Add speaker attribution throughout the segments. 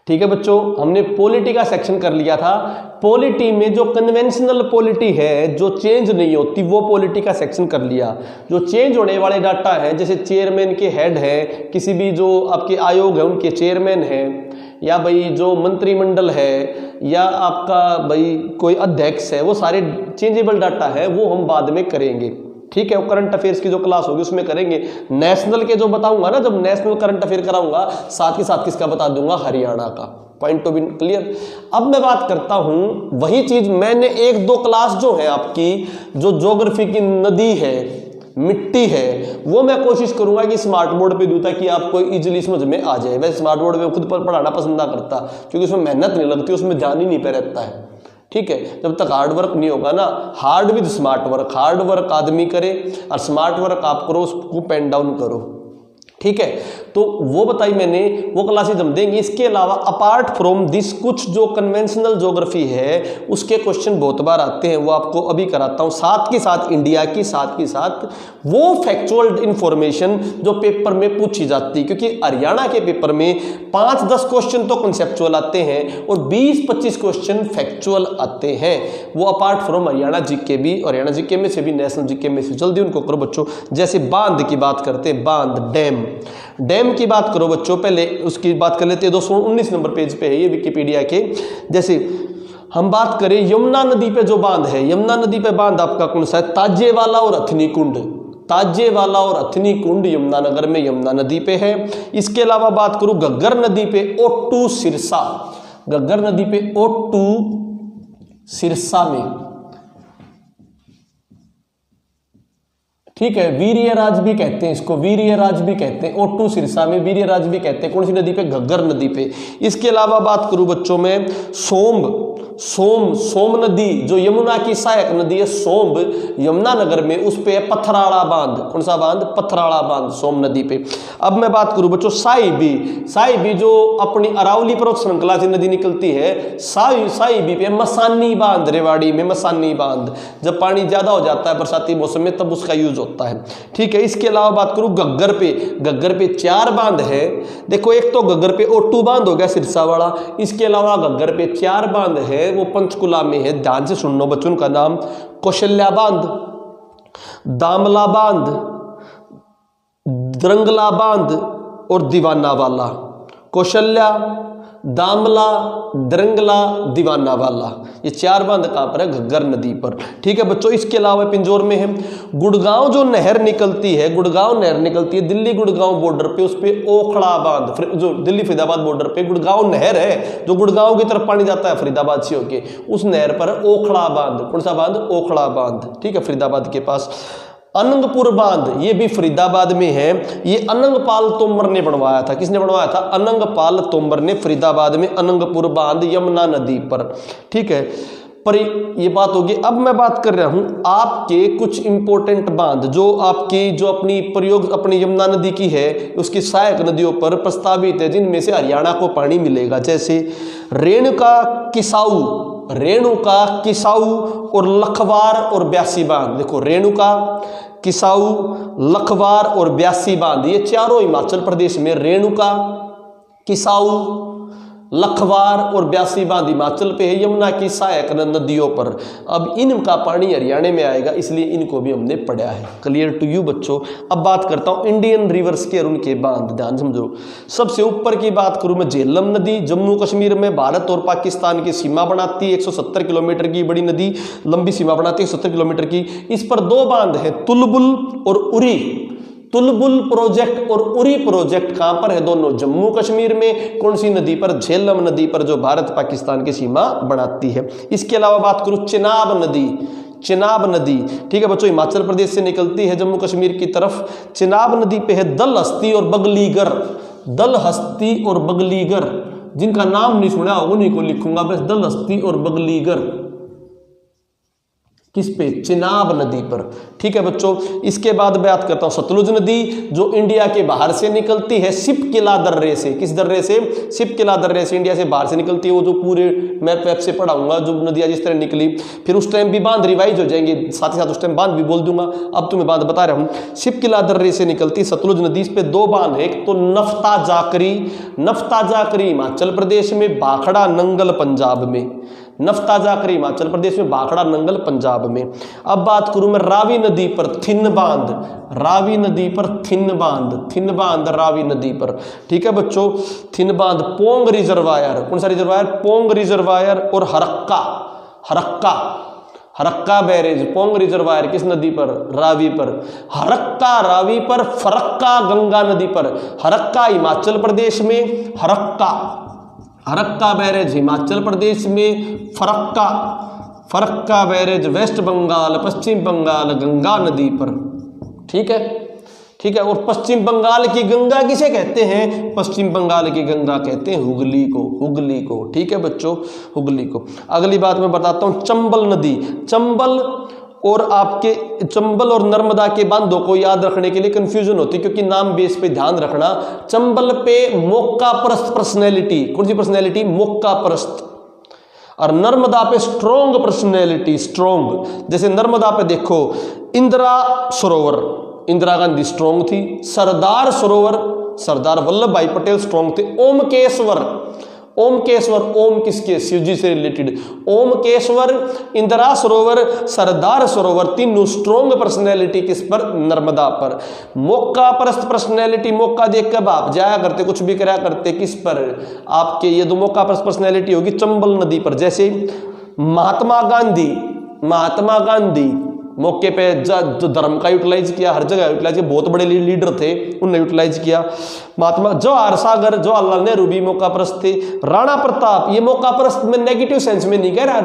Speaker 1: ठीक है बच्चों, हमने पॉलिटी का सेक्शन कर लिया था। पॉलिटी में जो कन्वेंशनल पॉलिटी है, जो चेंज नहीं होती, वो पॉलिटी का सेक्शन कर लिया। जो चेंज होने वाले डाटा है, जैसे चेयरमैन के हेड है, किसी भी जो आपके आयोग है उनके चेयरमैन है, या भाई जो मंत्रिमंडल है, या आपका भाई कोई अध्यक्ष है, वो सारे चेंजेबल डाटा है, वो हम बाद में करेंगे। ठीक है, वो करंट अफेयर्स की जो क्लास होगी उसमें करेंगे। नेशनल के जो बताऊंगा ना, जब नेशनल करंट अफेयर कराऊंगा, साथ ही साथ किसका बता दूंगा, हरियाणा का। Point to be clear. अब मैं बात करता हूं वही चीज, मैंने एक दो क्लास जो है आपकी, जो ज्योग्राफी की नदी है, मिट्टी है, वो मैं कोशिश करूंगा कि स्मार्ट बोर्ड पे दूं ताकि आपको इजीली समझ में आ जाए। वैसे स्मार्ट बोर्ड में खुद पर पढ़ाना पसंद ना करता, क्योंकि उसमें मेहनत नहीं लगती, उसमें ध्यान ही नहीं पे रहता है। ठीक है, जब तक हार्ड वर्क नहीं होगा ना, hard with smart work, hard work आदमी करे और स्मार्ट वर्क आप करो, उसको पेन डाउन करो। ठीक है, तो वो बताई मैंने, वो क्लासेज हम देंगे। इसके अलावा अपार्ट फ्रॉम दिस, कुछ जो कन्वेंशनल ज्योग्राफी है उसके क्वेश्चन बहुत बार आते हैं, वो आपको अभी कराता हूं। साथ के साथ इंडिया की, साथ के साथ वो फैक्चुअल इंफॉर्मेशन जो पेपर में पूछी जाती है, क्योंकि हरियाणा के पेपर में 5-10 क्वेश्चन तो कंसेप्चुअल आते हैं और 20-25 क्वेश्चन फैक्चुअल आते हैं। वो अपार्ट फ्रॉम हरियाणा जीके भी, हरियाणा जीके में से भी, नेशनल जीके में से। जल्दी उनको करो बच्चों। जैसे बांध की बात करते हैं, बांध, डैम, डैम की बात करो बच्चों। पहले उसकी बात कर लेते हैं, 219 नंबर पेज पे है ये विकिपीडिया के। जैसे हम बात करें यमुना नदी पे जो बांध है, यमुना नदी पे बांध आपका कौन सा है, ताजेवाला और हथनी कुंड। ताजेवाला और हथनी कुंड यमुनानगर में, यमुना नदी पे है। इसके अलावा बात करूं घग्गर नदी पे, ओट्टू सिरसा, घग्गर नदी पे ओट्टू सिरसा में। ठीक है, वीर्यराज भी कहते हैं इसको, वीर्यराज भी कहते हैं, ओट्टू सिरसा में वीर्यराज भी कहते हैं। कौन सी नदी पे, घग्गर नदी पे। इसके अलावा बात करूं बच्चों में सोम नदी, जो यमुना की सहायक नदी है, सोम, यमुनानगर में, उस पे पथराड़ा बांध। कौन सा बांध, पथराड़ा बांध, सोम नदी पे। अब मैं बात करूं बच्चों साहिबी जो अपनी अरावली पर्वत श्रृंखला से नदी निकलती है, साहिबी पे मसानी बांध, रेवाड़ी में मसानी बांध। जब पानी ज्यादा हो जाता है बरसाती मौसम में, तब उसका यूज होता है। ठीक है, इसके अलावा बात करूं घग्गर पे 4 बांध है। देखो, एक तो घग्गर पे ओट्टू बांध हो गया सिरसा वाला, इसके अलावा घग्गर पे 4 बांध है, वो पंचकुला में है। ध्यान से सुनो बच्चों का नाम, कौशल्या बांध, दामला बांध, द्रंगला बांध और दीवाना वाला। कौशल्या, दामला, द्रंगला, दीवाना वाला, ये 4 बांध कहां पर है, घग्गर नदी पर। ठीक है बच्चों, इसके अलावा पिंजौर में है गुड़गांव जो नहर निकलती है, गुड़गांव नहर निकलती है दिल्ली गुड़गांव बॉर्डर पे, उस पे ओखड़ा बांध, जो दिल्ली फरीदाबाद बॉर्डर पे गुड़गांव नहर है, जो गुड़गांव की तरफ पानी जाता है फरीदाबाद से होके, उस नहर पर ओखड़ा बांध। कौन सा बांध, ओखड़ा बांध। ठीक है, फरीदाबाद के पास। अनंगपुर बांध, ये भी फरीदाबाद में है। ये अनंगपाल तोमर ने बनवाया था। किसने बनवाया था, अनंगपाल तोमर ने, फरीदाबाद में अनंगपुर बांध, यमुना नदी पर। ठीक है, पर ये बात होगी। अब मैं बात कर रहा हूं आपके कुछ इंपॉर्टेंट बांध, जो आपकी जो अपनी प्रयोग अपनी यमुना नदी की है, उसकी सहायक नदियों पर प्रस्तावित है, जिनमें से हरियाणा को पानी मिलेगा। जैसे रेणुका किसाऊ और लखवार और ब्यासी बांध। देखो, रेणुका, किसाऊ, लखवार और ब्यासी बांध, ये चारों हिमाचल प्रदेश में। रेणुका, किसाऊ, लखवार और ब्यासी बांध हिमाचल पे है, यमुना की सहायक नदियों पर। अब इनका पानी हरियाणा में आएगा, इसलिए इनको भी हमने पढ़ा है। क्लियर टू यू बच्चों। अब बात करता हूं इंडियन रिवर्स के और उनके बांध, ध्यान समझो। सबसे ऊपर की बात करूं मैं, झेलम नदी, जम्मू कश्मीर में भारत और पाकिस्तान की सीमा बनाती है। 170 किलोमीटर की बड़ी नदी, लंबी सीमा बनाती है 70 किलोमीटर की। इस पर 2 बांध है, तुलबुल और उरी। तुलबुल प्रोजेक्ट और उरी प्रोजेक्ट कहां पर है, दोनों जम्मू कश्मीर में। कौन सी नदी पर, झेलम नदी पर, जो भारत पाकिस्तान की सीमा बनाती है। इसके अलावा बात करूं चिनाब नदी। ठीक है बच्चों, हिमाचल प्रदेश से निकलती है जम्मू कश्मीर की तरफ। चिनाब नदी पे है दलहस्ती और बगलीगर। जिनका नाम नहीं सुना उन्हीं को लिखूंगा बस, दलहस्ती और बगलीगर। किस पे? चिनाब नदी पर। ठीक है बच्चों, इसके बाद बात करता हूं सतलुज नदी जो इंडिया के बाहर से निकलती है सिपकिला दर्रे से। किस दर्रे से? सिपकिला दर्रे से इंडिया से बाहर से निकलती है। वो जो पूरे मैप वैप से पढ़ाऊंगा जो नदियां जिस तरह निकली, फिर उस टाइम भी बांध रिवाइज हो जाएंगे, साथ ही साथ उस टाइम बांध भी बोल दूंगा। अब तुम्हें बांध बता रहा हूं। सिपकिला दर्रे से निकलती सतलुज नदी, इस पे 2 बांध है। एक तो नफ्ता जाकरी, नफ्ता जाकरी हिमाचल प्रदेश में, भाखड़ा नंगल पंजाब में। नफ्ता जाकरी हिमाचल प्रदेश में, भाखड़ा नंगल पंजाब में। अब बात करूं मैं रावी नदी पर थिन बांध, रावी नदी पर थिन बांध, थिन बांध रावी नदी पर। ठीक है बच्चों, थिन बांध, पोंग रिजर्वायर, कौन सा रिजर्वायर? पोंग रिजर्वायर और हरक्का, हरक्का, हरक्का बैरेज, पोंग रिजर्वायर किस नदी पर? रावी पर। हरक्का रावी पर, फरक्का गंगा नदी पर। हरक्का हिमाचल प्रदेश में, हरक्का बैरेज हिमाचल प्रदेश में, फरक्का बैरेज वेस्ट बंगाल, पश्चिम बंगाल गंगा नदी पर। ठीक है, ठीक है। और पश्चिम बंगाल की गंगा किसे कहते हैं? पश्चिम बंगाल की गंगा कहते हैं हुगली को, हुगली को। ठीक है बच्चों, हुगली को। अगली बात मैं बताता हूं चंबल नदी। चंबल और आपके चंबल और नर्मदा के बांधों को याद रखने के लिए कंफ्यूजन होती है, क्योंकि नाम बेस पे ध्यान रखना। चंबल पे मोक्का परस्त पर्सनैलिटी, कौन सी पर्सनैलिटी? मोक्का परस्त। और नर्मदा पे स्ट्रोंग पर्सनैलिटी, स्ट्रोंग। जैसे नर्मदा पे देखो इंदिरा सरोवर, इंदिरा गांधी स्ट्रोंग थी। सरदार सरोवर, सरदार वल्लभ भाई पटेल स्ट्रोंग थे। ओमकेश्वर, ओमकेश्वर, ओम किसके? शिवजी से रिलेटेड। ओमकेश्वर, इंदिरा सरोवर, सरदार सरोवर, तीनों स्ट्रोंग पर्सनैलिटी किस पर? नर्मदा पर। मौका परस्त पर्सनैलिटी, मौका देख कर आप जाया करते, कुछ भी कराया करते, किस पर? आपके ये 2 मौका परस्त पर्सनैलिटी होगी चंबल नदी पर। जैसे महात्मा गांधी, महात्मा गांधी मौके पे जो धर्म का यूटिलाइज किया, हर जगह यूटिलाइज किया, बहुत बड़े लीडर थे, उनने यूटिलाइज किया। महात्मा जवाहर सागर, जवाहरलाल नेहरू भी मौका परस्त थे। राणा प्रताप, ये मौका परस्त में नेगेटिव सेंस में नहीं कह रहा,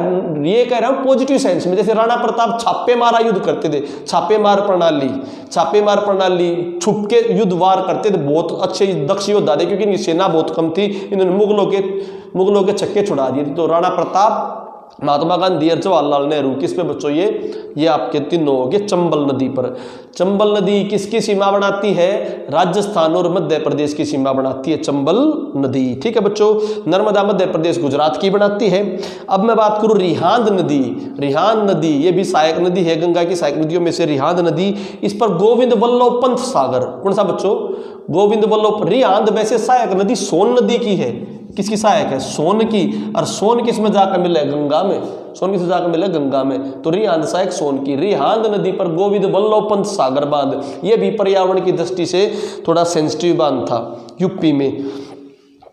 Speaker 1: ये कह रहा हूं पॉजिटिव सेंस में। जैसे राणा प्रताप छापेमारा युद्ध करते थे, छापेमार प्रणाली, छापेमार प्रणाली, छुप के युद्ध वार करते थे, बहुत अच्छे दक्ष योद्धा थे, क्योंकि इनकी सेना बहुत कम थी, इन्होंने मुगलों के छक्के छुड़ा दिए थे। तो राणा प्रताप, महात्मा गांधी और जवाहरलाल नेहरू किस पे बच्चों? ये आपके तीनों हो गए चंबल नदी पर। चंबल नदी किसकी सीमा बनाती है? राजस्थान और मध्य प्रदेश की सीमा बनाती है चंबल नदी। ठीक है बच्चों, नर्मदा मध्य प्रदेश गुजरात की बनाती है। अब मैं बात करूं रिहांद नदी, रिहांद नदी ये भी सहायक नदी है, गंगा की सहायक नदियों में से रिहांद नदी। इस पर गोविंद वल्लभ पंत सागर, कौन सा बच्चों? गोविंद वल्लभ। रिहांद वैसे सहायक नदी सोन नदी की है, किसकी सहायक है? सोन की। और सोन किस में जाकर मिले? गंगा में। सोन किस में जाकर मिले? गंगा में। तो रिहांद सहायक सोन की। रिहांद नदी पर गोविंद वल्लभ पंत सागर बांध, यह भी पर्यावरण की दृष्टि से थोड़ा सेंसिटिव बांध था, यूपी में।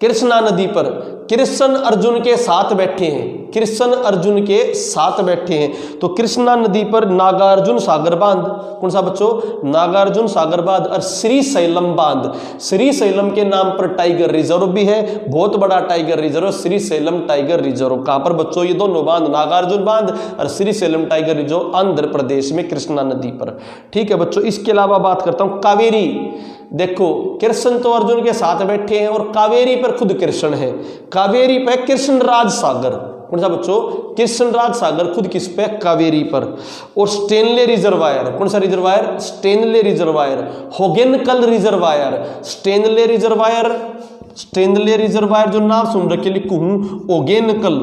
Speaker 1: कृष्णा नदी पर कृष्ण अर्जुन के साथ बैठे हैं, कृष्ण अर्जुन के साथ बैठे हैं। तो कृष्णा नदी पर नागार्जुन सागर बांध, कौन सा बच्चों? नागार्जुन सागर बांध। और श्री शैलम बांध, श्री शैलम के नाम पर टाइगर रिजर्व भी है, बहुत बड़ा tiger reserve, Shri Shailam tiger reserve. कहां पर बच्चों? ये दोनों बांध, नागार्जुन बांध और श्री शैलम टाइगर रिजर्व, आंध्र प्रदेश में कृष्णा नदी पर। ठीक है बच्चों, इसके अलावा बात करता हूं कावेरी। देखो कृष्ण तो अर्जुन के साथ बैठे हैं और कावेरी पर खुद कृष्ण है। कावेरी पे कृष्ण राज सागर, कौन सा बच्चों? कृष्ण राज सागर खुद किस पे? कावेरी पर। और स्टेनले रिजर्वायर, कौन सा reservoir? Stanley reservoir. Hogenakkal reservoir, Stanley reservoir, Stanley reservoir जो नाम सुन रखे लिखू हूं, ओगेनकल,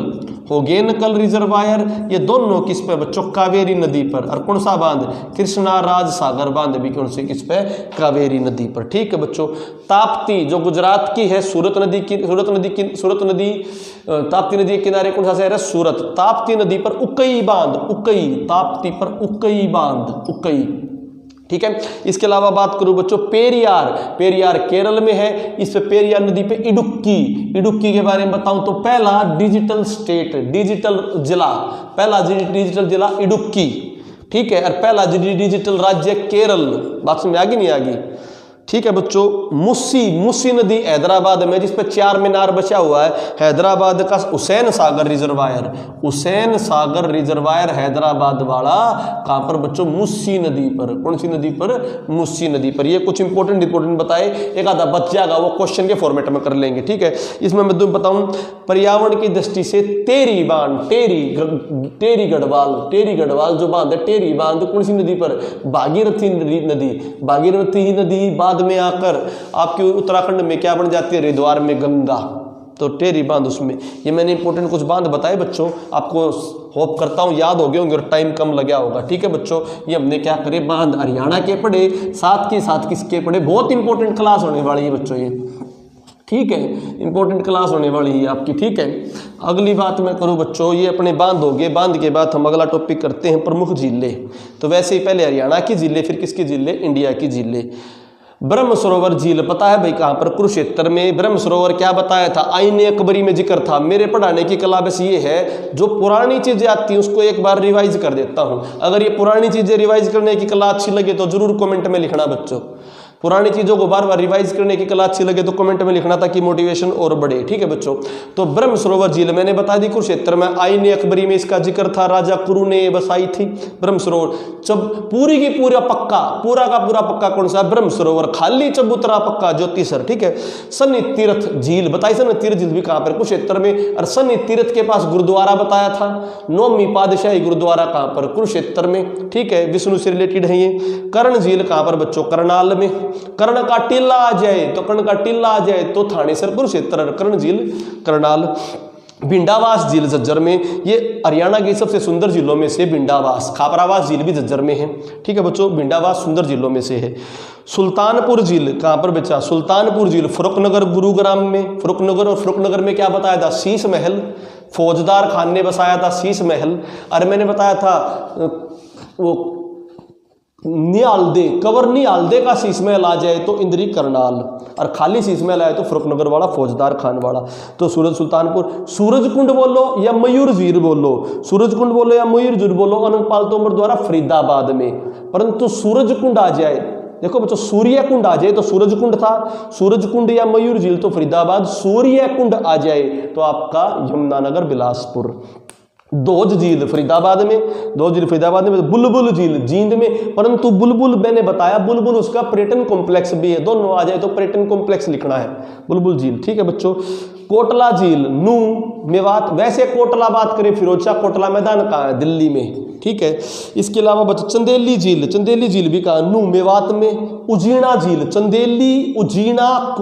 Speaker 1: होगेनकल रिजर्वायर, ये दोनों किस पे बच्चों? कावेरी नदी पर। और कौन सा बांध? कृष्णा राज सागर बांध भी कौन से किस पे? कावेरी नदी पर। ठीक है बच्चों, ताप्ती जो गुजरात की है, सूरत नदी की, ताप्ती नदी के किनारे कौन सा शहर है? सूरत। ताप्ती नदी पर उकई बांध, उकई, ताप्ती पर उकई बांध, उकई। ठीक है, इसके अलावा बात करूं बच्चों पेरियार, पेरियार केरल में है। इस पे पेरियार नदी पे इडुक्की, इडुक्की के बारे में बताऊं तो पहला डिजिटल स्टेट, डिजिटल जिला, पहला डिजिटल जिला इडुक्की। ठीक है, और पहला डिजिटल राज्य केरल। बात समझ आ गई नहीं आ गई? ठीक है बच्चों, मुस्सी नदी हैदराबाद में, जिस पे 4 मीनार बचा हुआ है, हैदराबाद का हुसैन सागर रिजर्वायर हैदराबाद वाला, कहां पर बच्चों, मुस्सी नदी पर। कौन सी नदी पर? मुस्सी नदी पर। ये कुछ इंपॉर्टेंट बताए, एक आधा बच जाएगा, वो क्वेश्चन के फॉर्मेट में कर लेंगे, ठीक है। इसमें मैं तुम्हें बताऊं, पर्यावरण की दृष्टि से टेरी बांध, टेरी गढ़वाल जो बांध है, टेरी बांध कौन सी नदी पर? भागीरथी नदी बाद में आकर आपके उत्तराखंड में क्या बन जाती है? हरिद्वार में गंगा। तो टेरी बांध उसमें। ये मैंने इंपॉर्टेंट कुछ बांध बताए बच्चों, आपको होप करता हूं याद हो गए होंगे और टाइम कम लगा होगा, ठीक है बच्चों। ये हमने क्या करे, बांध हरियाणा के पढ़े, साथ किसके पढ़े, बहुत इंपॉर्टेंट क्लास होने वाली है बच्चों ये, ठीक है, इंपॉर्टेंट क्लास होने वाली है आपकी, ठीक है। अगली बात मैं करूं बच्चों, ये अपने बांध हो गए, बांध के बाद हम अगला टॉपिक करते हैं प्रमुख जिले। तो वैसे ही पहले हरियाणा की जिले, फिर किसकी जिले? इंडिया की जिले। ब्रह्म सरोवर झील पता है भाई कहां पर? कुरुक्षेत्र में। ब्रह्म सरोवर क्या बताया था? आईने अकबरी में जिक्र था। मेरे पढ़ाने की कला बस ये है, जो पुरानी चीजें आती हैं उसको एक बार रिवाइज कर देता हूं। अगर ये पुरानी चीजें रिवाइज करने की कला अच्छी लगे तो जरूर कमेंट में लिखना बच्चों। पुरानी चीजों को बार बार रिवाइज करने की कला अच्छी लगे तो कमेंट में लिखना, ताकि मोटिवेशन और बढ़े, ठीक है बच्चों। तो ब्रह्म सरोवर झील मैंने बता दी कुरुक्षेत्र में, आईने अकबरी में इसका जिक्र था, राजा कुरु ने बसाई थी ब्रह्म सरोवर। जब पूरा का पूरा पक्का कौन सा? ब्रह्म सरोवर। खाली चबूतरा पक्का ज्योतिसर, ठीक है। सन्नी तीर्थ झील बताई, सन्नी तीर्थ झील भी कहां पर? कुरुक्षेत्र में। और सन्नी तीर्थ के पास गुरुद्वारा बताया था, 9वीं पातशाही गुरुद्वारा कहां पर? कुरुक्षेत्र में, ठीक है, विष्णु से रिलेटेड है ये। कर्ण झील कहां पर बच्चों? करनाल में। कर्ण का टीला आ जाए तो थानेसर कुरुक्षेत्र, कर्ण झील करनाल। भिंडावास झील झज्जर में, ये हरियाणा की सबसे सुंदर झीलों में से भिंडावास। खापरावास झील भी झज्जर में है, ठीक है बच्चों। भिंडावास सुंदर झीलों में से है। सुल्तानपुर झील कहां पर बचा? सुल्तानपुर झील फरुखनगर गुरुग्राम में। फरुखनगर में क्या बताया था? शीश महल। फौजदार खान ने बसाया था शीश महल। और मैंने बताया था वो निहालदे का शीश महल आ जाए तो इंद्री करनाल, और खाली शीश महल आए तो फरुखनगर वाला, फौजदार खान वाला। तो सुल्तानपुर। सूरजकुंड बोलो या मयूर झील बोलो, अनंत पाल तोमर द्वारा फरीदाबाद में। परंतु सूरजकुंड आ जाए, देखो बच्चों, सूर्यकुंड आ जाए तो सूरजकुंड था, सूरजकुंड या मयूर झील तो फरीदाबाद, सूर्यकुंड आ जाए तो आपका यमुनानगर बिलासपुर। दोज झील फरीदाबाद में। बुलबुल झील जींद में। परंतु बुलबुल मैंने बताया, बुलबुल उसका पर्यटन कॉम्प्लेक्स भी है, दोनों आ जाए तो पर्यटन कॉम्प्लेक्स लिखना है, बुलबुल झील, ठीक है बच्चों। कोटला झील नू मेवात। वैसे कोटला बात करें, फिरोजशाह कोटला मैदान कहाँ है? दिल्ली में, ठीक है। इसके अलावा बच्चों चंदेली झील भी कहाँ? नू मेवात में। उजीना झील, चंदेली उजीना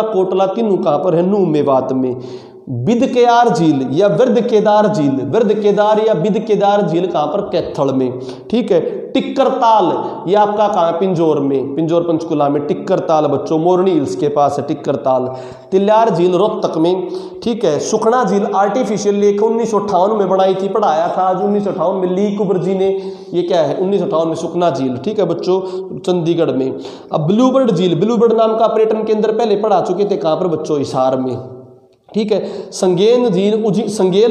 Speaker 1: कोटला तीनों कहाँ पर है? नू मेवात में। बिदकेदार झील या वृद्ध केदार झील कहां पर? कैथल में, ठीक है। टिक्करताल ये आपका कहां? पिंजौर में, पिंजौर पंचकुला में टिक्करताल बच्चों, मोरनी हिल्स के पास है टिक्करताल। तिल्यार झील रोहतक में, ठीक है। सुखना झील आर्टिफिशियल लेक 1958 में बनाई थी, पढ़ाया था आज 1958 में, ली कुबर जी ने। ये क्या है? 1958 में सुखना झील, ठीक है बच्चों, चंडीगढ़ में। अब ब्लूबर्ड झील नाम का पर्यटन केंद्र पहले पढ़ा चुके थे, कहां पर बच्चों? हिसार में, ठीक है। संगेल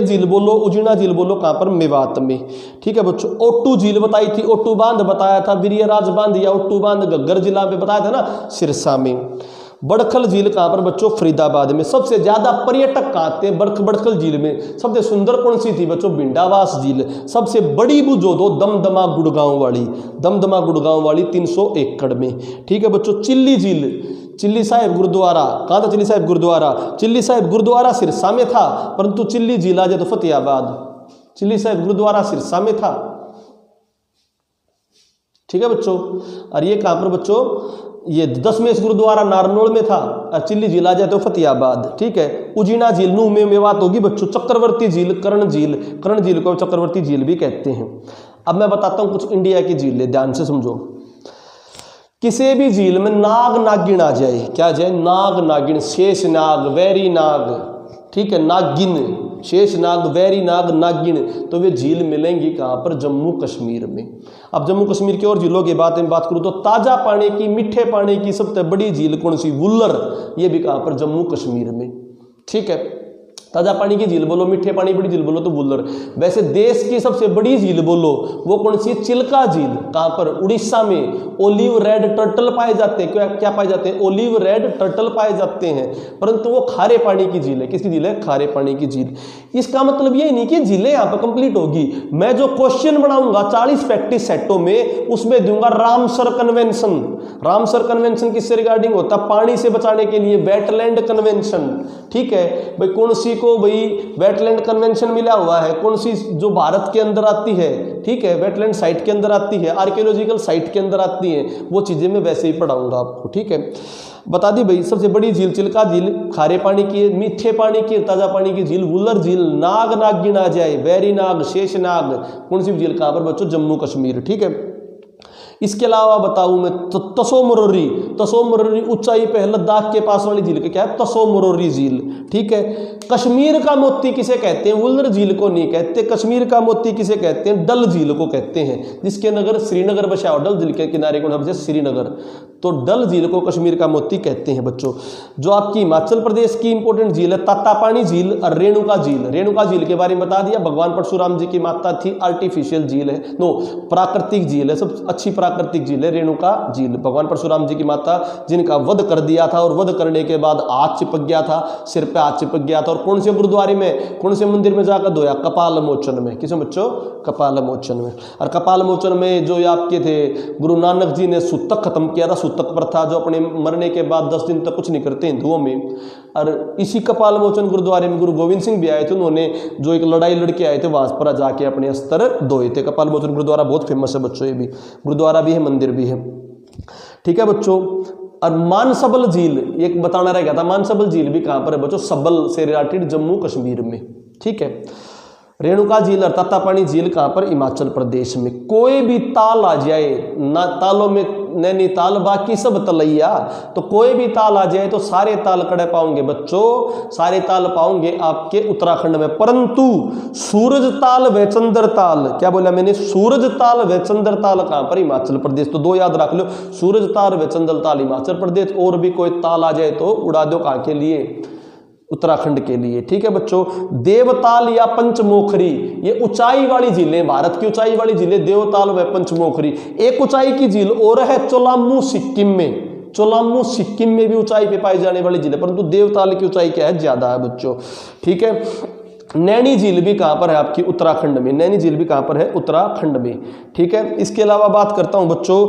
Speaker 1: झील बोलो, उजीना झील बोलो, कहां पर? मेवात में, ठीक है बच्चों। ओट्टू झील बताई थी, ओट्टू बांध बताया था, वीरराज बांध या ओट्टू बांध घग्गर जिला में बताया था ना, सिरसा में। बड़खल झील कहां पर बच्चों? फरीदाबाद में। सबसे ज्यादा पर्यटक कहां आते हैं? बड़खल झील में। सबसे सुंदर कौन सी थी बच्चों? भिंडावास झील। सबसे बड़ी बुझो दो दमदमा गुड़गांव वाली 300 एकड़ में, ठीक है बच्चों। चिल्ली झील, चिल्ली साहिब गुरुद्वारा कहां था? चिल्ली साहिब गुरुद्वारा सिरसा में था, परंतु चिल्ली झील आ जाए तो फतेहाबाद। चिल्ली साहिब गुरुद्वारा सिरसा में था, ठीक है बच्चों। और ये कहां पर बच्चों? ये दशमेश गुरुद्वारा नारनौल में था, और चिल्ली झील आ जाए तो फतेहाबाद, ठीक है। उजीना झील नू में मेवात होगी बच्चों। चक्रवर्ती झील, कर्ण झील को चक्रवर्ती झील भी कहते हैं। अब मैं बताता हूं कुछ इंडिया की झीलें, ध्यान से समझो। किसी भी झील में नाग नागिन आ जाए, क्या आ जाए? नाग नागिन, शेष नाग, वैरी नाग, ठीक है, नागिन, शेष नाग, वैरी नाग, नागिन, तो वे झील मिलेंगी कहां पर? जम्मू कश्मीर में। अब जम्मू कश्मीर की और झीलों की बात करूं तो ताजा पानी की, मीठे पानी की सबसे बड़ी झील कौन सी? वुल्लर, ये भी कहां पर? जम्मू कश्मीर में, ठीक है। ताजा पानी की झील बोलो, मीठे पानी बड़ी झील बोलो तो वुलर। वैसे देश की सबसे बड़ी झील बोलो वो कौन सी? चिल्का झील। कहां पर? उड़ीसा में। ओलिव रेड टर्टल पाए जाते हैं। क्या पाए जाते हैं? ओलिव रेड टर्टल पाए जाते हैं, परंतु वो खारे पानी की झील है। किसकी झील है? खारे पानी की झील। इसका मतलब ये नहीं कि झीलें यहां पर कंप्लीट होगी। मैं जो क्वेश्चन बनाऊंगा 40 प्रैक्टिस सेटों में, उसमें दूंगा रामसर कन्वेंशन। रामसर कन्वेंशन किससे रिगार्डिंग होता? पानी से बचाने के लिए, वेटलैंड कन्वेंशन। ठीक है भाई, कौन सी को भाई वेटलैंड कन्वेंशन मिला हुआ है? कौन सी जो भारत के अंदर आती है, ठीक है, वेटलैंड साइट के अंदर आती है, आर्कियोलॉजिकल साइट के अंदर आती है, वो चीजें मैं वैसे ही पढ़ाऊंगा आपको। ठीक है, बता दी भाई। सबसे बड़ी झील चिल्का झील खारे पानी की, मीठे पानी की, ताजा पानी की झील वुलर झील। नाग नाग गिना जाए, वैरी नाग, शेष नाग, कौन सी झील कहां पर बच्चों? जम्मू कश्मीर। ठीक है, इसके अलावा बताऊं मैं तो तसोमरोरी। तसोमरोरी ऊंचाई पे है, लद्दाख के पास वाली झील के क्या है? तसोमरोरी झील। ठीक है, कश्मीर का मोती किसे कहते हैं? वुलर झील को नहीं कहते। कश्मीर का मोती किसे कहते हैं? डल झील को कहते हैं, जिसके नगर श्रीनगर बसा डल झील के किनारे को नाम श्रीनगर, तो डल झील को कश्मीर का मोती कहते हैं बच्चों। जो आपकी हिमाचल प्रदेश की इंपॉर्टेंट झील है तातापानी झील और रेणुका झील। रेणुका झील के बारे में बता दिया, भगवान परशुराम जी की माता थी, आर्टिफिशियल झील है, नो प्राकृतिक झील है, सब अच्छी प्राकृतिक झील है रेणुका झील। भगवान परशुराम जी की माता जिनका वध कर दिया था, और वध करने के बाद हाथ चिपक गया था, सिर पे हाथ चिपक गया था, और कौन से गुरुद्वारे में, कौन से मंदिर में जाकर धोया? कपाल मोचन में। किसमें बच्चों? कपाल मोचन में। और कपाल मोचन में जो आपके थे गुरु नानक जी ने सूतक खत्म किया था, सूतक प्रथा, जो अपने मरने के बाद 10 दिन तक कुछ नहीं करते हिंदुओं में। और इसी कपाल मोचन गुरुद्वारे में गुरु गोविंद सिंह भी आए थे, उन्होंने जो एक लड़ाई लड़के आए थे वहां पर जाके अपने अस्त्र धोए थे। कपाल मोचन गुरुद्वारा बहुत फेमस है बच्चों, ये भी गुरुद्वारा भी है, मंदिर भी है। ठीक है बच्चों, और मानसबल झील एक बताना रह गया था, मानसबल झील भी कहां पर है बच्चों? सबल से रिलेटेड जम्मू कश्मीर में। ठीक है, रेणुका झील और तातापानी झील कहां पर? हिमाचल प्रदेश में। कोई भी ताल आ जाए ना, तालों में नैनीताल बाकी सब तलैया, तो कोई भी ताल आ जाए तो सारे ताल कड़े पाओगे बच्चों, सारे ताल पाओगे आपके उत्तराखंड में। परंतु सूरज ताल व चंद्र ताल, क्या बोला मैंने? सूरज ताल व चंद्र ताल कहां पर? हिमाचल प्रदेश। तो दो याद रख लो, सूरज ताल व चंद्र ताल हिमाचल प्रदेश, और भी कोई ताल आ जाए तो उड़ा दो कहां के लिए? उत्तराखंड के लिए। ठीक है बच्चों, देवताल या पंचमोखरी, ये ऊंचाई वाली झीलें, भारत की ऊंचाई वाली झीलें देवताल व पंचमोखरी। एक ऊंचाई की झील और है चोलामू सिक्किम में। चोलामू सिक्किम में भी ऊंचाई पे पाई जाने वाली झील है, परंतु देवताल की ऊंचाई क्या है? ज्यादा है बच्चों। ठीक है, नैनी झील भी कहां पर है? आपकी उत्तराखंड में। नैनी झील भी कहां पर है? उत्तराखंड में। ठीक है, इसके अलावा बात करता हूं बच्चों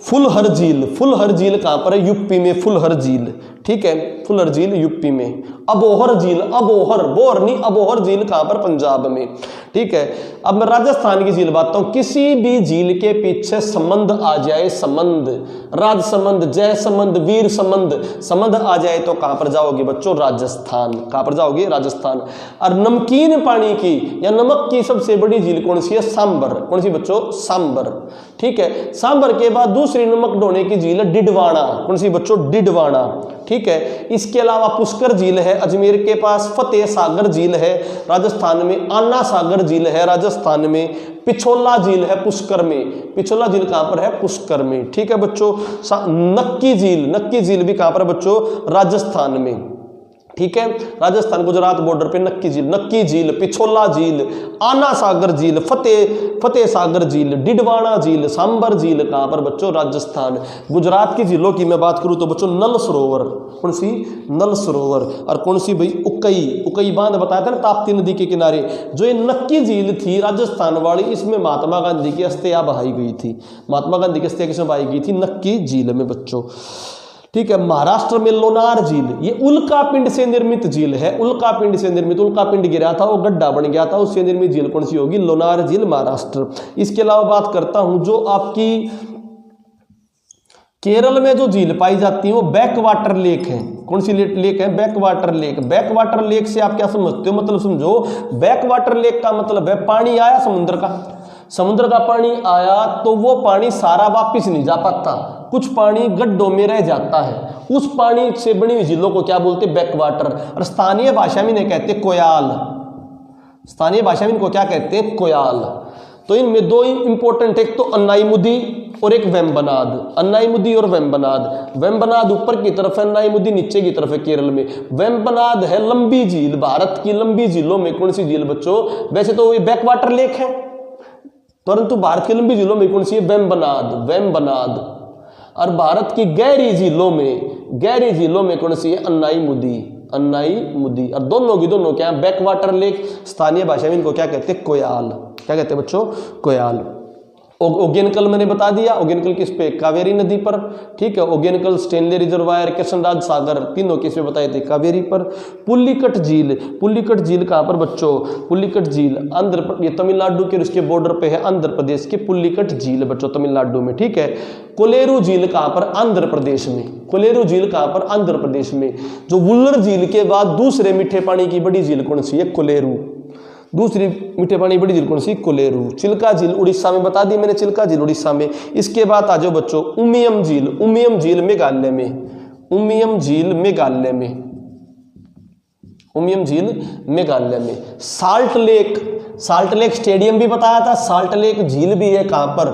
Speaker 1: फुलहर झील। फुलहर झील कहां पर है? यूपी में फुलहर झील। ठीक है, फुलहर झील यूपी में। अबोहर झील, अबोहर, बोहर नहीं, अबोहर झील कहां पर? पंजाब में। ठीक है, अब मैं राजस्थान की झील बात हूं। किसी भी झील के पीछे संबंध आ जाए, संबंध, राज संबंध, जय संबंध, वीर संबंध, संबंध आ जाए तो कहां पर जाओगे बच्चों? राजस्थान। कहां पर जाओगे? राजस्थान। और नमकीन पानी की या नमक की सबसे बड़ी झील कौन सी है? सांबर। कौन सी बच्चों? सांबर। ठीक है, सांबर के बाद दूसरी नमक ढोने की झील है डिडवाना। कौन सी बच्चों? डिडवाना। ठीक है, इसके अलावा पुष्कर झील है अजमेर के पास, फतेह सागर झील है राजस्थान में, आना सागर झील है राजस्थान में, पिछोला झील है पुष्कर में। पिछोला झील कहां पर है? पुष्कर में। ठीक है बच्चों, नक्की झील, नक्की झील भी कहां पर बच्चों? राजस्थान में। ठीक है, राजस्थान गुजरात बॉर्डर पे नक्की झील, पिछोला झील, आना सागर झील, फतेह सागर झील, डिडवाना झील, सांबर झील कहां पर बच्चों? राजस्थान। गुजरात की झीलों की मैं बात करूं तो बच्चों नल सरोवर। कौन सी? नल सरोवर। और कौन सी भाई? उकई बांध बताया था ना, ताप्ती नदी के किनारे। जो ये नक्की झील थी राजस्थान वाली, इसमें महात्मा गांधी की अस्थियां बहाई गई थी। महात्मा गांधी की अस्थियां किसमें बहाई गई थी? नक्की झील में बच्चों। ठीक है, महाराष्ट्र में लोनार झील, ये उल्का पिंड से निर्मित झील है। उल्का पिंड से निर्मित, उल्का पिंड गिरा था, वो गड्ढा बन गया था, उससे निर्मित झील कौन सी होगी? लोनार झील, महाराष्ट्र। इसके अलावा बात करता हूं जो आपकी केरल में जो झील पाई जाती है वो बैक वाटर लेक है। कौन सी लेक है? Back water lake. Back water lake से आप क्या समझते हो? मतलब समझो, बैक वाटर लेक का मतलब है पानी आया समुद्र का, समुद्र का पानी आया तो वो पानी सारा वापिस नहीं जा पाता, कुछ पानी गड्ढों में रह जाता है। उस पानी से बनी हुई झीलों को क्या बोलते? Back water. और स्थानीय भाषा में इन्हें कहते कोयाल। स्थानीय भाषा में इनको क्या कहते हैं? कोयाल। तो इनमें दो इंपॉर्टेंट, एक तो अन्नाईमुदी और एक वेम्बनाद, अन्नाईमुदी और वेम्बनाद। वेम्बनाद ऊपर की तरफ है, अन्नाईमुदी नीचे की तरफ है केरल में। वेम्बनाद है लंबी झील, भारत की लंबी झीलों में कौन सी झील बच्चों? वैसे तो ये बैक वाटर लेक है, परंतु भारत की लंबी झीलों में कौन सी है? वेम्बनाद, वेम्बनाद। और भारत की गहरी झीलों में कौन सी है? अन्नाईमुदी, अन्नाईमुदी। और दोनों की दोनों क्या है? Back water lake. स्थानीय भाषा में इनको क्या कहते हैं? कोयाल। क्या कहते हैं बच्चों? कोयाल। ओगेनकल मैंने बता दिया, ओगेनकल किस पे? कावेरी नदी पर, ठीक है। ओगेनकल, स्टेनले रिजर्वायर, कृष्णराज सागर, तीनों किस पे बताए थे? कावेरी पर। पुलिकट झील, पुलिकट झील कहाँ पर बच्चों? पुलिकट झील ये तमिलनाडु के उसके बॉर्डर पे है, आंध्र प्रदेश के पुलिकट झील बच्चों, तमिलनाडु में, ठीक है। कोलेरू झील कहाँ पर? आंध्र प्रदेश में। कोलेरू झील कहाँ पर? आंध्र प्रदेश में। जो वुल्लर झील के बाद दूसरे मीठे पानी की बड़ी झील कौन सी है? कोलेरू। दूसरी मीठे पानी बड़ी झील कौन सी? कोलेरू। चिल्का झील उड़ीसा में बता दी मैंने, चिल्का झील उड़ीसा में। इसके बाद आ जाओ बच्चों उमियम झील, उमियम झील मेघालय में, उमियम झील मेघालय में, उमियम झील मेघालय में। Salt lake, salt lake stadium भी बताया था, साल्ट लेक झील भी है कहां पर?